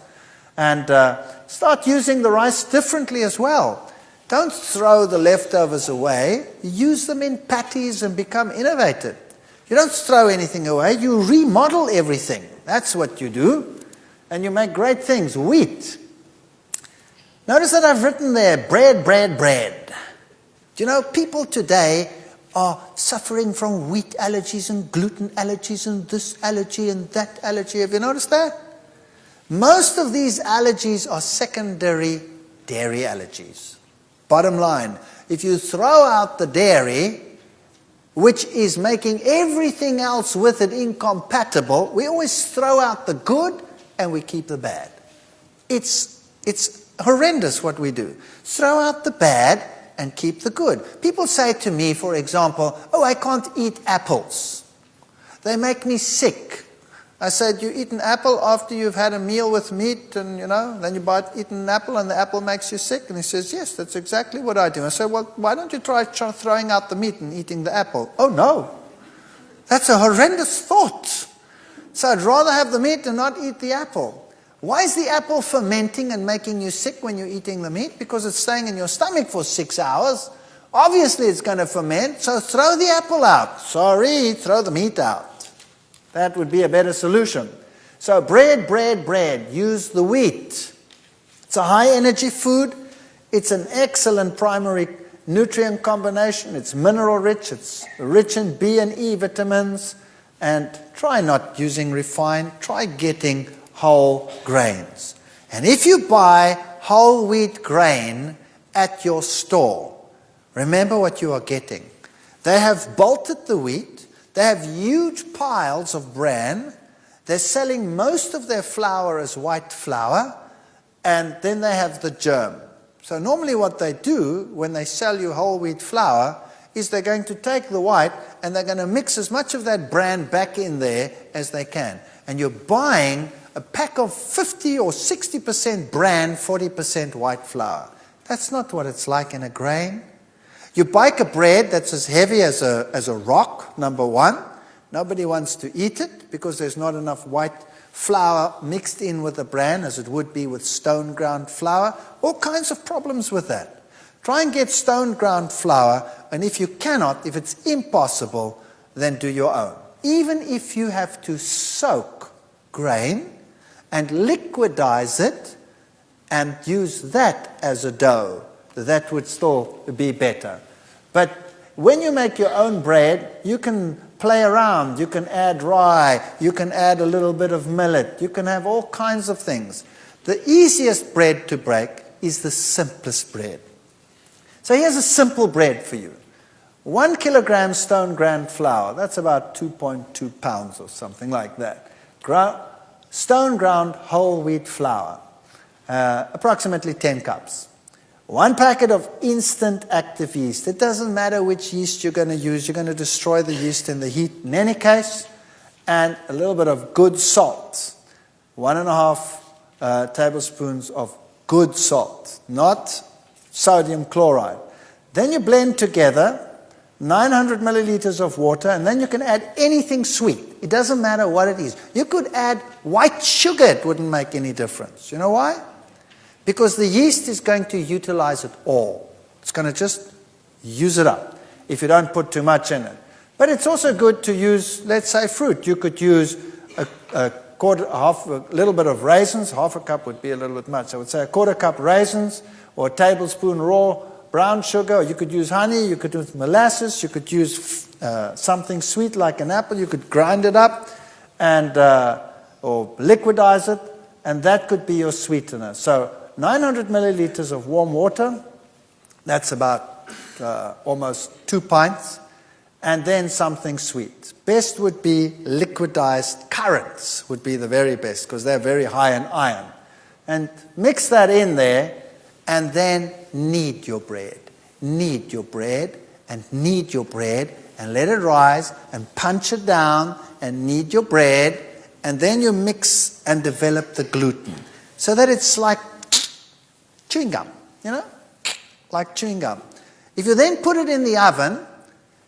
And start using the rice differently as well. Don't throw the leftovers away. Use them in patties and become innovative. You don't throw anything away. You remodel everything. That's what you do. And you make great things. Wheat. Notice that I've written there, bread, bread, bread. Do you know, people today are suffering from wheat allergies and gluten allergies and this allergy and that allergy. Have you noticed that? Most of these allergies are secondary dairy allergies. Bottom line, if you throw out the dairy, which is making everything else with it incompatible, we always throw out the good and we keep the bad. It's horrendous what we do. Throw out the bad and keep the good. People say to me, for example, oh, I can't eat apples. They make me sick. I said, you eat an apple after you've had a meal with meat and, then you eat an apple and the apple makes you sick? And he says, yes, that's exactly what I do. I said, well, why don't you try throwing out the meat and eating the apple? Oh, no. That's a horrendous thought. So I'd rather have the meat and not eat the apple. Why is the apple fermenting and making you sick when you're eating the meat? Because it's staying in your stomach for 6 hours. Obviously it's going to ferment, so throw the apple out. Sorry, throw the meat out. That would be a better solution. So bread, bread, bread. Use the wheat. It's a high energy food. It's an excellent primary nutrient combination. It's mineral rich. It's rich in B and E vitamins. And try not using refined. Try getting whole grains. And if you buy whole wheat grain at your store, remember what you are getting. They have bolted the wheat. They have huge piles of bran. They're selling most of their flour as white flour. And then they have the germ. So normally what they do when they sell you whole wheat flour is they're going to take the white and they're going to mix as much of that bran back in there as they can. And you're buying a pack of 50 or 60% bran, 40% white flour. That's not what it's like in a grain. You bake a bread that's as heavy as a rock, number one. Nobody wants to eat it because there's not enough white flour mixed in with the bran as it would be with stone ground flour. All kinds of problems with that. Try and get stone ground flour, and if you cannot, if it's impossible, then do your own. Even if you have to soak grain and liquidize it and use that as a dough, that would still be better. But when you make your own bread, you can play around. You can add rye. You can add a little bit of millet. You can have all kinds of things. The easiest bread to break is the simplest bread. So here's a simple bread for you. 1 kilogram stone ground flour, that's about 2.2 pounds or something like that. Stone ground whole wheat flour, approximately 10 cups. 1 packet of instant active yeast. It doesn't matter which yeast you're going to use. You're going to destroy the yeast in the heat in any case. And a little bit of good salt. 1.5 tablespoons of good salt, not sodium chloride. Then you blend together 900 milliliters of water, and then you can add anything sweet. It doesn't matter what it is. You could add white sugar. It wouldn't make any difference. You know why? Because the yeast is going to utilize it all. It's going to just use it up if you don't put too much in it. But it's also good to use, let's say, fruit. You could use a little bit of raisins. Half a cup would be a little bit much. I would say a quarter cup raisins or a tablespoon raw brown sugar. Or you could use honey. You could use molasses. You could use something sweet like an apple. You could grind it up and or liquidize it, and that could be your sweetener. So 900 milliliters of warm water, that's about almost 2 pints, and then something sweet. Best would be liquidized currants would be the very best because they're very high in iron. And mix that in there and then knead your bread. Knead your bread and knead your bread and let it rise and punch it down and knead your bread, and then you mix and develop the gluten so that it's like chewing gum, like chewing gum. If you then put it in the oven,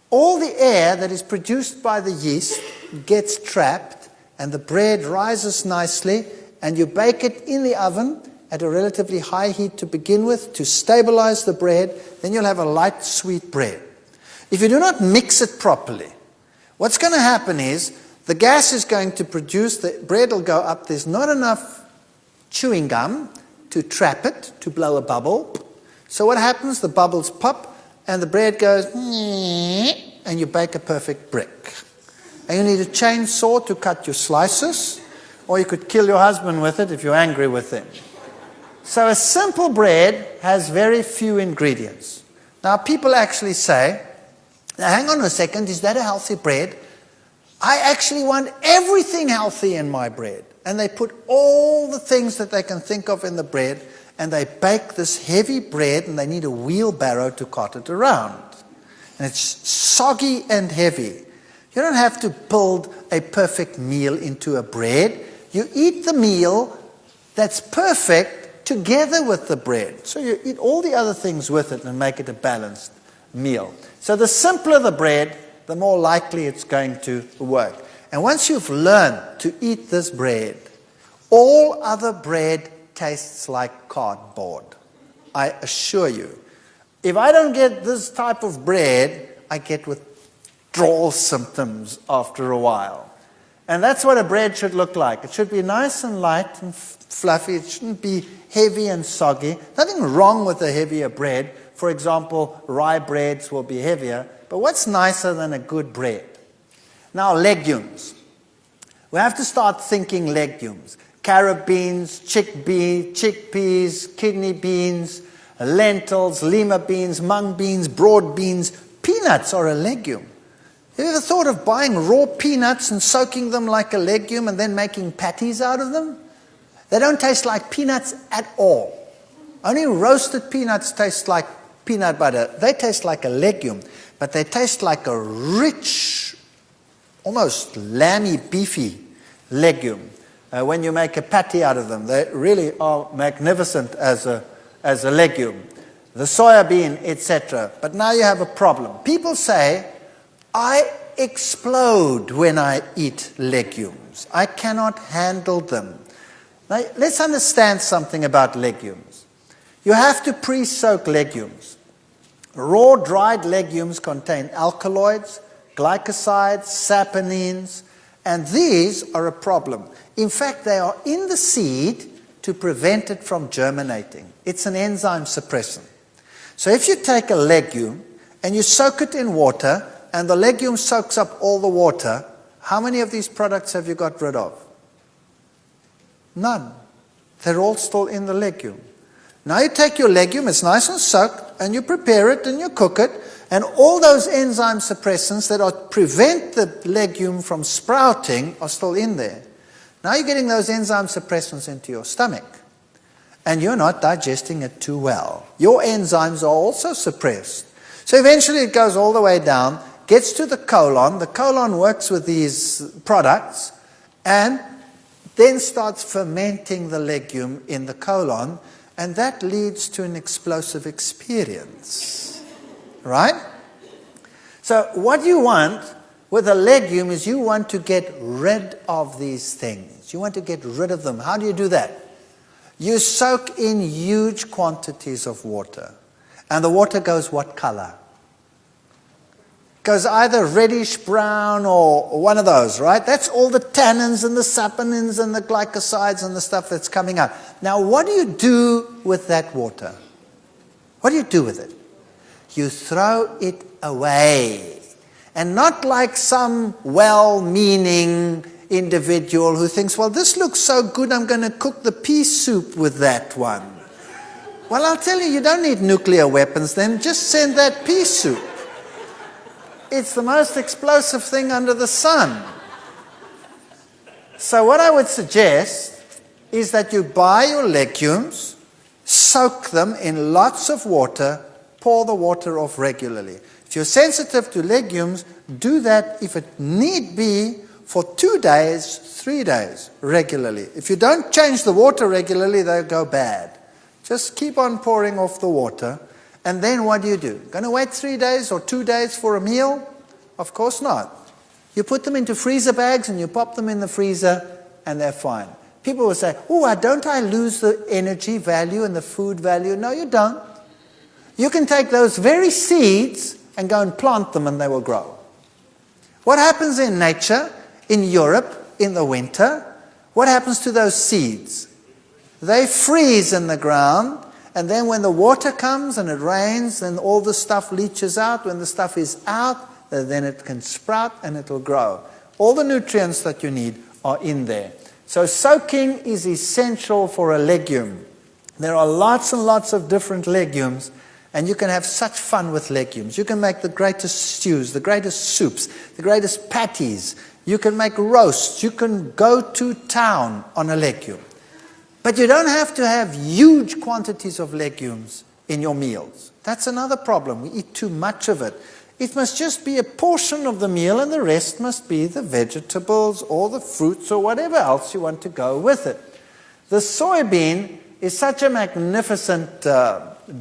all the air that is produced by the yeast gets trapped and the bread rises nicely, and you bake it in the oven at a relatively high heat to begin with to stabilize the bread. Then you'll have a light, sweet bread. If you do not mix it properly, what's going to happen is the gas is going to produce, the bread will go up. There's not enough chewing gum to trap it, to blow a bubble. So what happens? The bubbles pop and the bread goes, and you bake a perfect brick. And you need a chainsaw to cut your slices, or you could kill your husband with it if you're angry with him. So a simple bread has very few ingredients. Now people actually say, now hang on a second, is that a healthy bread? I actually want everything healthy in my bread. And they put all the things that they can think of in the bread, and they bake this heavy bread, and they need a wheelbarrow to cart it around. And it's soggy and heavy. You don't have to build a perfect meal into a bread. You eat the meal that's perfect together with the bread. So you eat all the other things with it and make it a balanced meal. So the simpler the bread, the more likely it's going to work. And once you've learned to eat this bread, all other bread tastes like cardboard. I assure you. If I don't get this type of bread, I get withdrawal symptoms after a while. And that's what a bread should look like. It should be nice and light and fluffy. It shouldn't be heavy and soggy. Nothing wrong with a heavier bread. For example, rye breads will be heavier. But what's nicer than a good bread? Now, legumes. We have to start thinking legumes. Carrot beans, chickpeas, kidney beans, lentils, lima beans, mung beans, broad beans. Peanuts are a legume. Have you ever thought of buying raw peanuts and soaking them like a legume and then making patties out of them? They don't taste like peanuts at all. Only roasted peanuts taste like peanut butter. They taste like a legume, but they taste like a rich, almost lamby, beefy legume. When you make a patty out of them, they really are magnificent as a legume. The soya bean, etc. But now you have a problem. People say, I explode when I eat legumes. I cannot handle them. Now, let's understand something about legumes. You have to pre-soak legumes. Raw, dried legumes contain alkaloids, glycosides, saponins, and these are a problem. In fact, they are in the seed to prevent it from germinating. It's an enzyme suppressant. So if you take a legume and you soak it in water, and the legume soaks up all the water, how many of these products have you got rid of? None. They're all still in the legume. Now you take your legume, it's nice and soaked, and you prepare it and you cook it, and all those enzyme suppressants that prevent the legume from sprouting are still in there. Now you're getting those enzyme suppressants into your stomach, and you're not digesting it too well. Your enzymes are also suppressed. So eventually it goes all the way down, gets to the colon. The colon works with these products and then starts fermenting the legume in the colon, and that leads to an explosive experience. Right? So what you want with a legume is you want to get rid of these things. You want to get rid of them. How do you do that? You soak in huge quantities of water. And the water goes what color? Goes either reddish brown or one of those, right? That's all the tannins and the saponins and the glycosides and the stuff that's coming out. Now, what do you do with that water? What do you do with it? You throw it away. And not like some well-meaning individual who thinks, well, this looks so good, I'm going to cook the pea soup with that one. Well, I'll tell you, you don't need nuclear weapons then. Just send that pea soup. It's the most explosive thing under the sun. So what I would suggest is that you buy your legumes, soak them in lots of water, pour the water off regularly. If you're sensitive to legumes, do that if it need be for 2 days, 3 days regularly. If you don't change the water regularly, they'll go bad. Just keep on pouring off the water. And then what do? Going to wait 3 days or 2 days for a meal? Of course not. You put them into freezer bags and you pop them in the freezer and they're fine. People will say, oh, don't I lose the energy value and the food value? No, you don't. You can take those very seeds and go and plant them and they will grow. What happens in nature, in Europe, in the winter, what happens to those seeds? They freeze in the ground, and then when the water comes and it rains, then all the stuff leaches out. When the stuff is out, then it can sprout and it will grow. All the nutrients that you need are in there. So soaking is essential for a legume. There are lots and lots of different legumes, and you can have such fun with legumes. You can make the greatest stews, the greatest soups, the greatest patties. You can make roasts. You can go to town on a legume. But you don't have to have huge quantities of legumes in your meals. That's another problem. We eat too much of it. It must just be a portion of the meal, and the rest must be the vegetables or the fruits or whatever else you want to go with it. The soybean is such a magnificent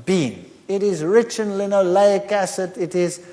bean. It is rich in linoleic acid. It is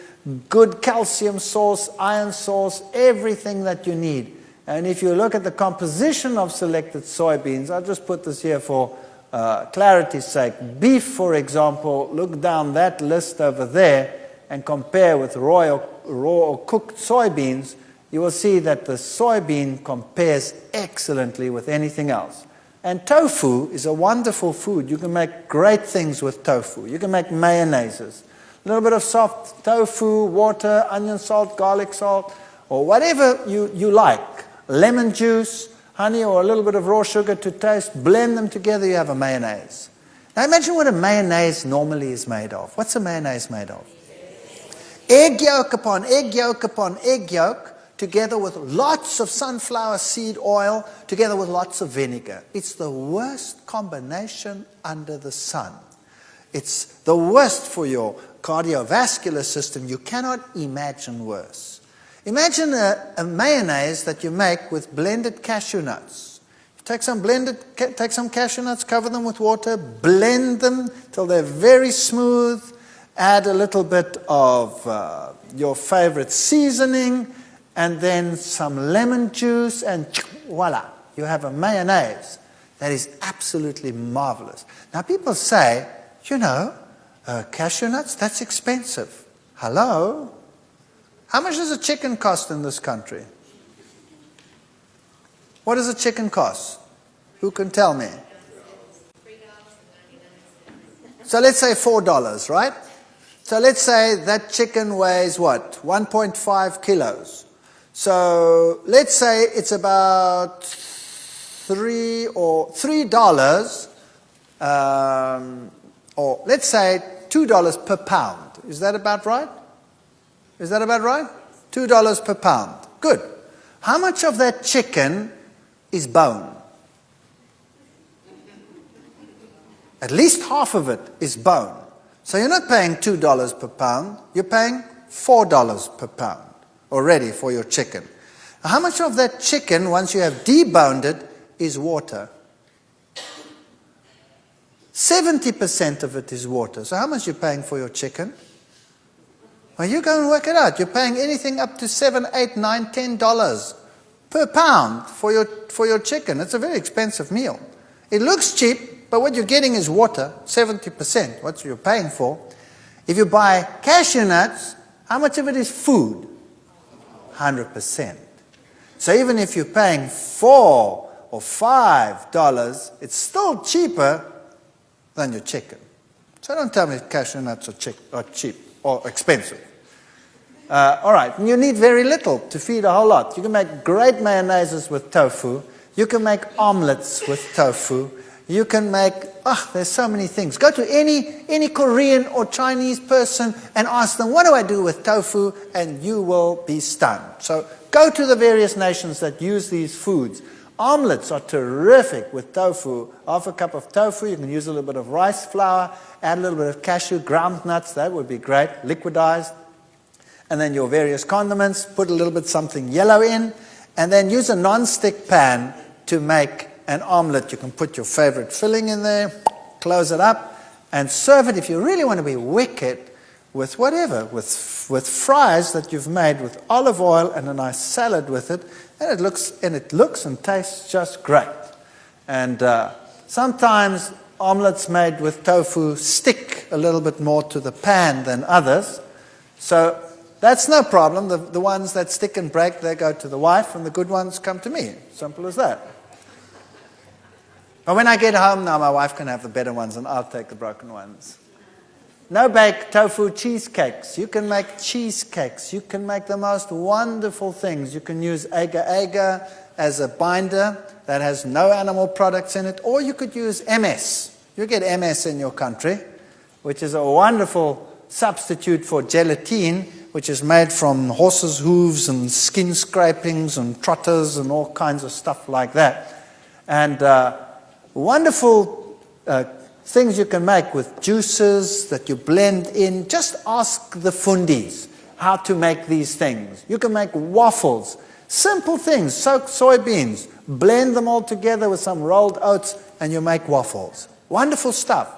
good calcium source, iron source, everything that you need. And if you look at the composition of selected soybeans, I'll just put this here for clarity's sake. Beef, for example, look down that list over there and compare with raw or cooked soybeans, you will see that the soybean compares excellently with anything else. And tofu is a wonderful food. You can make great things with tofu. You can make mayonnaises. A little bit of soft tofu, water, onion salt, garlic salt, or whatever you like. Lemon juice, honey, or a little bit of raw sugar to taste. Blend them together, you have a mayonnaise. Now imagine what a mayonnaise normally is made of. What's a mayonnaise made of? Egg yolk upon egg yolk upon egg yolk, together with lots of sunflower seed oil, together with lots of vinegar. It's the worst combination under the sun. It's the worst for your cardiovascular system. You cannot imagine worse. Imagine a mayonnaise that you make with blended cashew nuts. You take some cashew nuts, cover them with water, blend them till they're very smooth, add a little bit of your favorite seasoning, and then some lemon juice, and voila, you have a mayonnaise that is absolutely marvelous. Now people say, cashew nuts, that's expensive. Hello? How much does a chicken cost in this country? What does a chicken cost? Who can tell me? So let's say $4, right? So let's say that chicken weighs what? 1.5 kilos. So let's say it's about $3, or let's say $2 per pound. Is that about right? Is that about right? $2 per pound. Good. How much of that chicken is bone? At least half of it is bone. So you're not paying $2 per pound, you're paying $4 per pound already for your chicken. Now, how much of that chicken, once you have deboned it, is water? 70% of it is water. So how much are you paying for your chicken? Well, you go and work it out. You're paying anything up to $7, $8, $9, $10 per pound for your chicken. It's a very expensive meal. It looks cheap, but what you're getting is water, 70%, what you're paying for. If you buy cashew nuts, how much of it is food? 100%. So even if you're paying $4 or $5, it's still cheaper than your chicken. So don't tell me cashew nuts are cheap or expensive. All right, you need very little to feed a whole lot. You can make great mayonnaises with tofu. You can make omelets with tofu. You can make, there's so many things. Go to any Korean or Chinese person and ask them, what do I do with tofu? And you will be stunned. So go to the various nations that use these foods. Omelets are terrific with tofu. Half a cup of tofu, you can use a little bit of rice flour, add a little bit of cashew, ground nuts, that would be great, liquidized. And then your various condiments, put a little bit something yellow in, and then use a non-stick pan to make an omelet. You can put your favorite filling in there, close it up, and serve it, if you really want to be wicked, with whatever, with fries that you've made with olive oil and a nice salad with it, and it looks and tastes just great. And sometimes omelets made with tofu stick a little bit more to the pan than others. So that's no problem. The ones that stick and break, they go to the wife, and the good ones come to me. Simple as that. But when I get home now, my wife can have the better ones, and I'll take the broken ones. No-bake tofu cheesecakes. You can make cheesecakes. You can make the most wonderful things. You can use agar-agar as a binder that has no animal products in it, or you could use MS. You get MS in your country, which is a wonderful substitute for gelatine, which is made from horses' hooves and skin scrapings and trotters and all kinds of stuff like that. And wonderful things you can make with juices that you blend in. Just ask the fundis how to make these things. You can make waffles. Simple things. Soak soybeans. Blend them all together with some rolled oats and you make waffles. Wonderful stuff.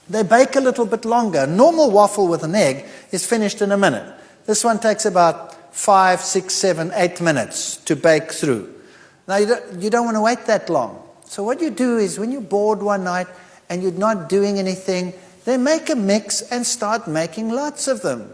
They bake a little bit longer. A normal waffle with an egg is finished in a minute. This one takes about 5, 6, 7, 8 minutes to bake through. Now you don't want to wait that long. So what you do is when you're bored one night and you're not doing anything, then make a mix and start making lots of them.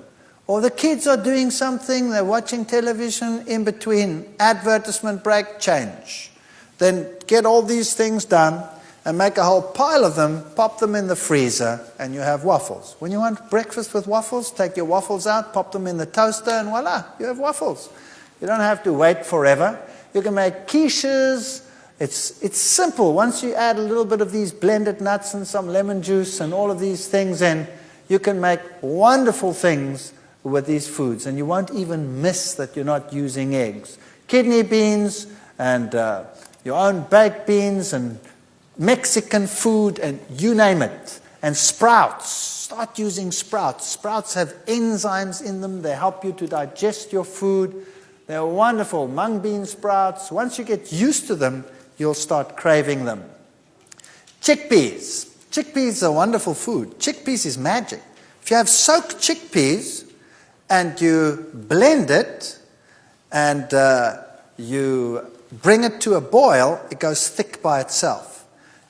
Or the kids are doing something, they're watching television, in between advertisement break, change. Then get all these things done and make a whole pile of them, pop them in the freezer, and you have waffles. When you want breakfast with waffles, take your waffles out, pop them in the toaster, and voila, you have waffles. You don't have to wait forever. You can make quiches. It's simple. Once you add a little bit of these blended nuts and some lemon juice and all of these things in, you can make wonderful things with these foods. And you won't even miss that you're not using eggs. Kidney beans and your own baked beans and Mexican food and you name it. And sprouts. Start using sprouts. Sprouts have enzymes in them. They help you to digest your food. They're wonderful. Mung bean sprouts. Once you get used to them, you'll start craving them. Chickpeas. Chickpeas are wonderful food. Chickpeas is magic. If you have soaked chickpeas and you blend it and you bring it to a boil, it goes thick by itself.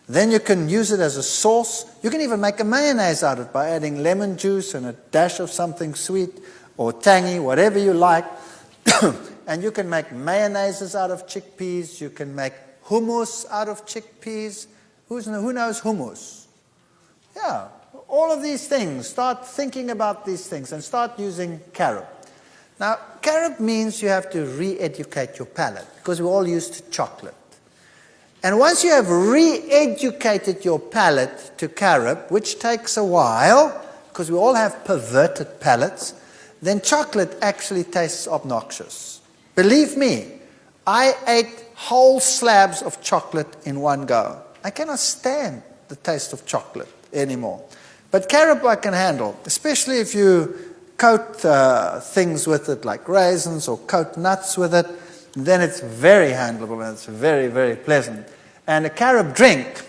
Then you can use it as a sauce. You can even make a mayonnaise out of it by adding lemon juice and a dash of something sweet or tangy, whatever you like. And you can make mayonnaises out of chickpeas. You can make hummus out of chickpeas. Who knows hummus? Yeah, all of these things. Start thinking about these things and start using carob. Now, carob means you have to re-educate your palate because we're all used to chocolate. And once you have re-educated your palate to carob, which takes a while because we all have perverted palates, then chocolate actually tastes obnoxious. Believe me, I ate whole slabs of chocolate in one go. I cannot stand the taste of chocolate anymore. But carob I can handle, especially if you coat things with it like raisins or coat nuts with it, then it's very handleable and it's very, very pleasant. And a carob drink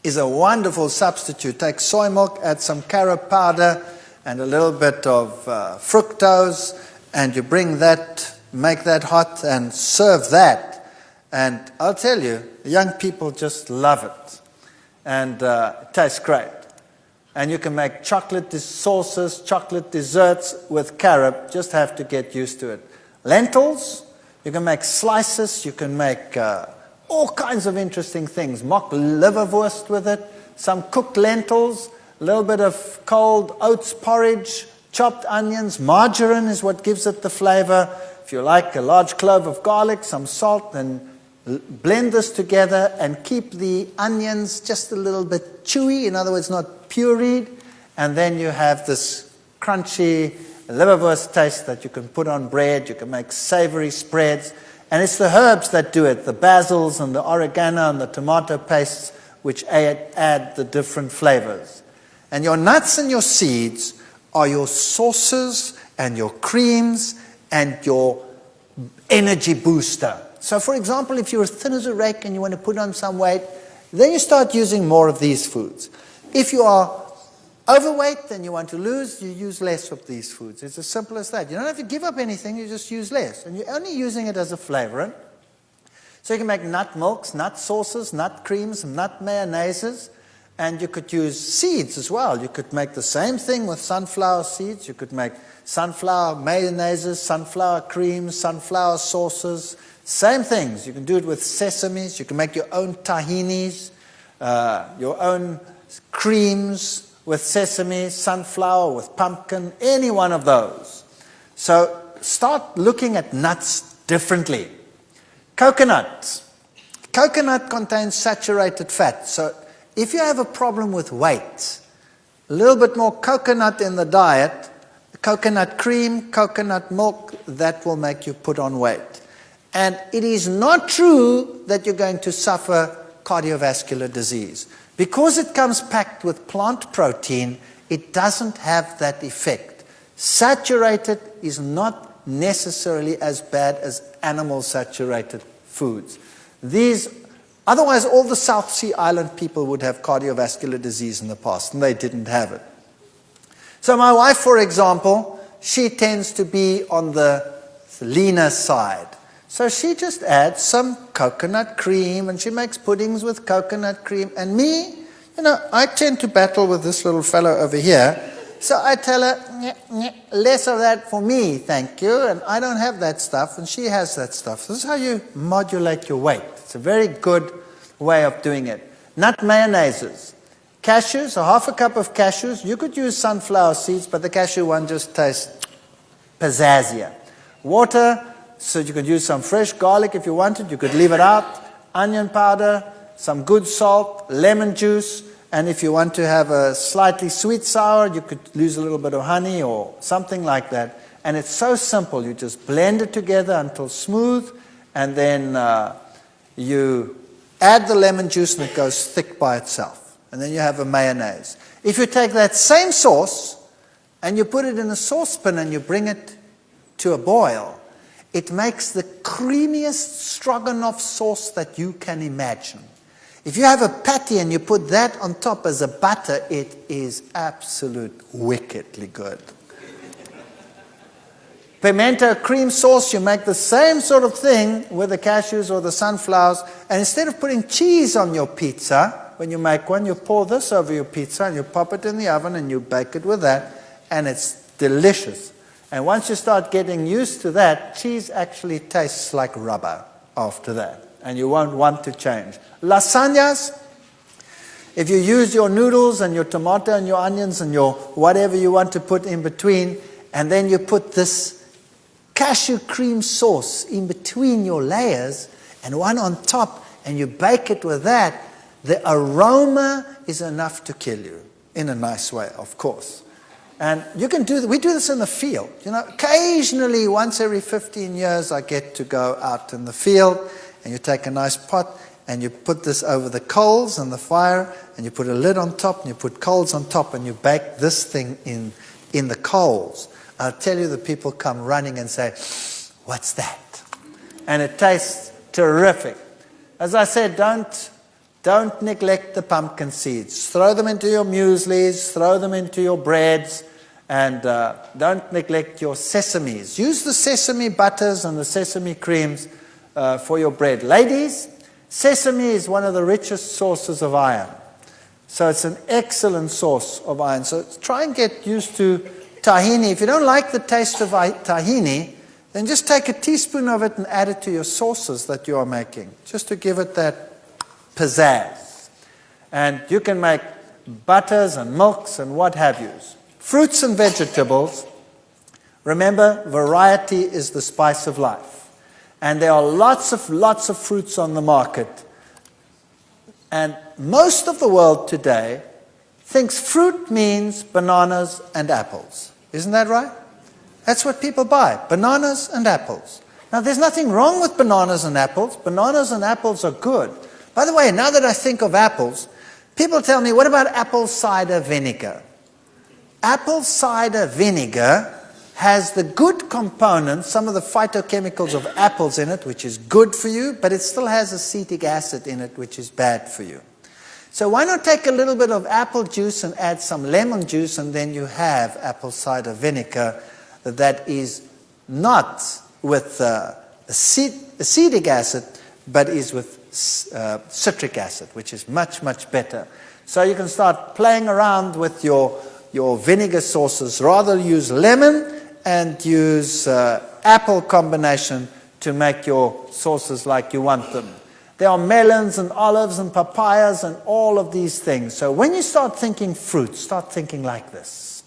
is a wonderful substitute. Take soy milk, add some carob powder and a little bit of fructose, and you bring that, make that hot and serve that. And I'll tell you, young people just love it. And it tastes great. And you can make chocolate sauces, chocolate desserts with carob. Just have to get used to it. Lentils, you can make slices. You can make all kinds of interesting things. Mock liverwurst with it. Some cooked lentils. A little bit of cold oats porridge. Chopped onions. Margarine is what gives it the flavor. If you like a large clove of garlic, some salt, then blend this together and keep the onions just a little bit chewy, in other words, not pureed, and then you have this crunchy liverwurst taste that you can put on bread. You can make savory spreads, and it's the herbs that do it, the basils and the oregano and the tomato pastes, which add the different flavors. And your nuts and your seeds are your sauces and your creams and your energy booster. So, for example, if you're as thin as a rake and you want to put on some weight, then you start using more of these foods. If you are overweight and you want to lose, you use less of these foods. It's as simple as that. You don't have to give up anything, you just use less. And you're only using it as a flavorant. So you can make nut milks, nut sauces, nut creams, nut mayonnaises, and you could use seeds as well. You could make the same thing with sunflower seeds. You could make sunflower mayonnaises, sunflower creams, sunflower sauces, same things. You can do it with sesames. You can make your own tahinis, your own creams with sesame, sunflower, with pumpkin, any one of those. So start looking at nuts differently. Coconut. Coconut contains saturated fat. So if you have a problem with weight, a little bit more coconut in the diet, coconut cream, coconut milk, that will make you put on weight. And it is not true that you're going to suffer cardiovascular disease. Because it comes packed with plant protein, it doesn't have that effect. Saturated is not necessarily as bad as animal saturated foods. Otherwise, all the South Sea Island people would have cardiovascular disease in the past, and they didn't have it. So my wife, for example, she tends to be on the leaner side. So she just adds some coconut cream, and she makes puddings with coconut cream. And me, I tend to battle with this little fellow over here. So I tell her, less of that for me, thank you. And I don't have that stuff, and she has that stuff. This is how you modulate your weight. It's a very good way of doing it. Nut mayonnaises. Cashews, so half a cup of cashews. You could use sunflower seeds, but the cashew one just tastes pizzazier. Water, so you could use some fresh garlic if you wanted. You could leave it out. Onion powder, some good salt, lemon juice. And if you want to have a slightly sweet sour, you could use a little bit of honey or something like that. And it's so simple. You just blend it together until smooth, and then you add the lemon juice, and it goes thick by itself. And then you have a mayonnaise. If you take that same sauce and you put it in a saucepan and you bring it to a boil, it makes the creamiest stroganoff sauce that you can imagine. If you have a patty and you put that on top as a butter, it is absolute wickedly good. Pimento cream sauce, you make the same sort of thing with the cashews or the sunflowers, and instead of putting cheese on your pizza, when you make one, you pour this over your pizza and you pop it in the oven and you bake it with that, and it's delicious. And once you start getting used to that, cheese actually tastes like rubber after that, and you won't want to change. Lasagnas, if you use your noodles and your tomato and your onions and your whatever you want to put in between, and then you put this cashew cream sauce in between your layers and one on top, and you bake it with that, the aroma is enough to kill you, in a nice way, of course. And you can we do this in the field. Occasionally, once every 15 years, I get to go out in the field, and you take a nice pot, and you put this over the coals and the fire, and you put a lid on top, and you put coals on top, and you bake this thing in the coals. I'll tell you, the people come running and say, "What's that?" And it tastes terrific. As I said, don't neglect the pumpkin seeds. Throw them into your mueslis, throw them into your breads, and don't neglect your sesames. Use the sesame butters and the sesame creams for your bread. Ladies, sesame is one of the richest sources of iron. So it's an excellent source of iron. So try and get used to tahini. If you don't like the taste of tahini, then just take a teaspoon of it and add it to your sauces that you are making, just to give it that pizzazz. And you can make butters and milks and what have yous. Fruits and vegetables. Remember, variety is the spice of life. And there are lots of fruits on the market. And most of the world today thinks fruit means bananas and apples. Isn't that right? That's what people buy, bananas and apples. Now, there's nothing wrong with bananas and apples. Bananas and apples are good. By the way, now that I think of apples, people tell me, what about apple cider vinegar? Apple cider vinegar has the good components, some of the phytochemicals of apples in it, which is good for you, but it still has acetic acid in it, which is bad for you. So why not take a little bit of apple juice and add some lemon juice, and then you have apple cider vinegar that is not with acetic acid, but is with citric acid, which is much, much better. So you can start playing around with your vinegar sauces. Rather use lemon and use apple combination to make your sauces like you want them. There are melons and olives and papayas and all of these things. So when you start thinking fruit, start thinking like this.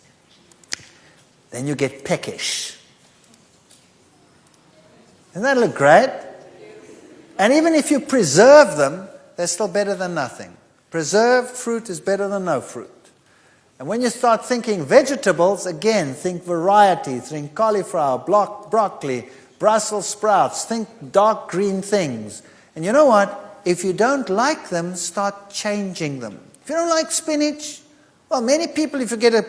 Then you get peckish. Doesn't that look great? And even if you preserve them, they're still better than nothing. Preserved fruit is better than no fruit. And when you start thinking vegetables, again, think variety. Think cauliflower, broccoli, Brussels sprouts. Think dark green things. And you know what? If you don't like them, start changing them. If you don't like spinach, well, many people, if you get a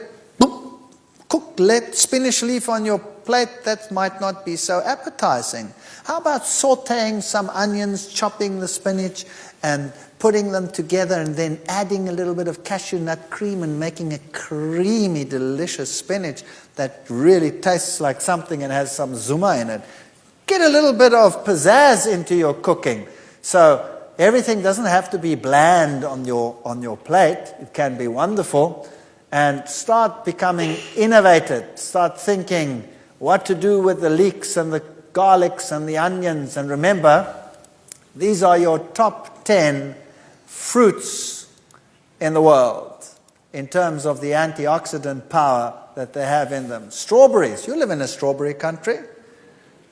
cooked spinach leaf on your plate, that might not be so appetizing. How about sauteing some onions, chopping the spinach, and putting them together and then adding a little bit of cashew nut cream and making a creamy, delicious spinach that really tastes like something and has some zuma in it. Get a little bit of pizzazz into your cooking. So everything doesn't have to be bland on your plate. It can be wonderful. And start becoming innovative. Start thinking what to do with the leeks and the garlics and the onions. And remember, these are your top 10 fruits in the world in terms of the antioxidant power that they have in them. Strawberries. You live in a strawberry country.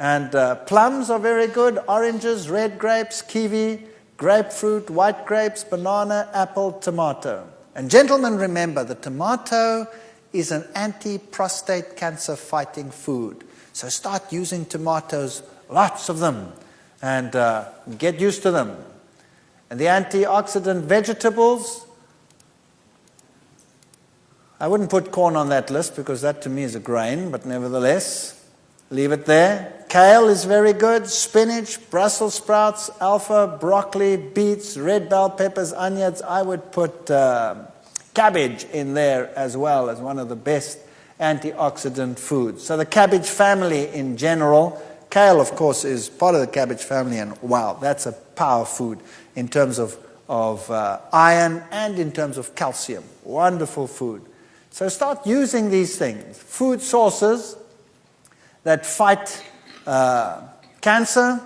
And plums are very good. Oranges, red grapes, kiwi, grapefruit, white grapes, banana, apple, tomato. And gentlemen, remember, the tomato is an anti-prostate cancer fighting food. So start using tomatoes, lots of them, and get used to them. And the antioxidant vegetables, I wouldn't put corn on that list because that to me is a grain, but nevertheless, leave it there. Kale is very good. Spinach, Brussels sprouts, alpha, broccoli, beets, red bell peppers, onions. I would put cabbage in there as well as one of the best antioxidant foods. So the cabbage family in general, kale of course is part of the cabbage family, and wow, that's a power food in terms of iron and in terms of calcium. Wonderful food. So start using these things. Food sources that fight cancer.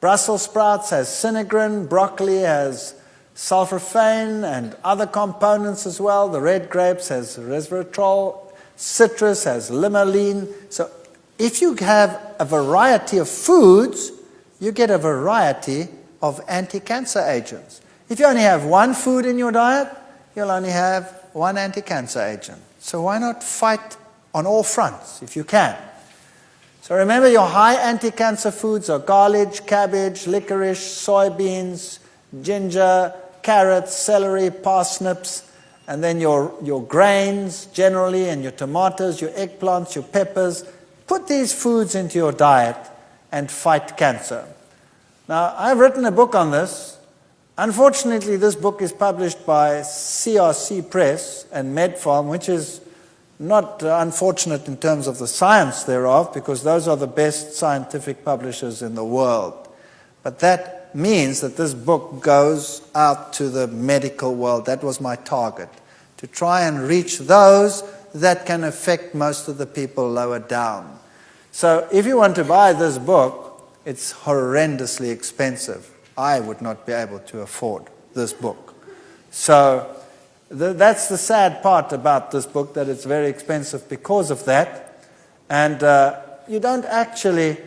Brussels sprouts has sinigrin, broccoli has sulforaphane and other components as well. The red grapes has resveratrol, citrus has limonene. So if you have a variety of foods, you get a variety of anti-cancer agents. If you only have one food in your diet, you'll only have one anti-cancer agent. So why not fight on all fronts if you can? So remember, your high anti-cancer foods are garlic, cabbage, licorice, soybeans, ginger, carrots, celery, parsnips, and then your grains generally, and your tomatoes, your eggplants, your peppers. Put these foods into your diet and fight cancer. Now, I've written a book on this. Unfortunately, this book is published by CRC Press and MedFarm, which is not unfortunate in terms of the science thereof, because those are the best scientific publishers in the world. But that means that this book goes out to the medical world. That was my target, to try and reach those that can affect most of the people lower down. So if you want to buy this book, it's horrendously expensive. I would not be able to afford this book. So that's the sad part about this book, that it's very expensive because of that. And you don't actually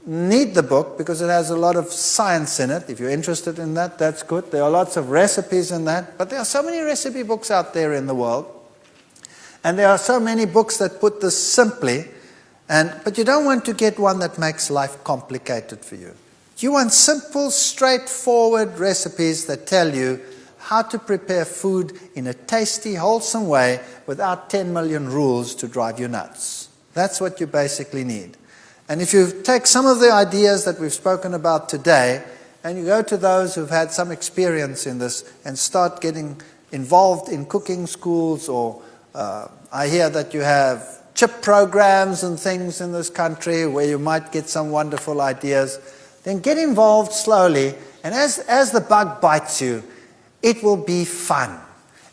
need the book because it has a lot of science in it. If you're interested in that, that's good. There are lots of recipes in that. But there are so many recipe books out there in the world. And there are so many books that put this simply. But you don't want to get one that makes life complicated for you. You want simple, straightforward recipes that tell you how to prepare food in a tasty, wholesome way without 10 million rules to drive you nuts. That's what you basically need. And if you take some of the ideas that we've spoken about today, and you go to those who've had some experience in this and start getting involved in cooking schools, or I hear that you have chip programs and things in this country where you might get some wonderful ideas. then get involved slowly, and as the bug bites you, it will be fun.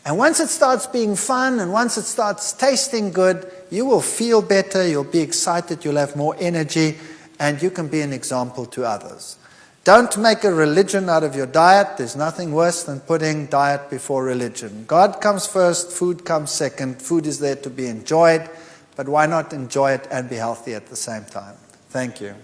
And once it starts being fun, and once it starts tasting good, you will feel better, you'll be excited, you'll have more energy, and you can be an example to others. Don't make a religion out of your diet. There's nothing worse than putting diet before religion. God comes first, food comes second. Food is there to be enjoyed, but why not enjoy it and be healthy at the same time? Thank you.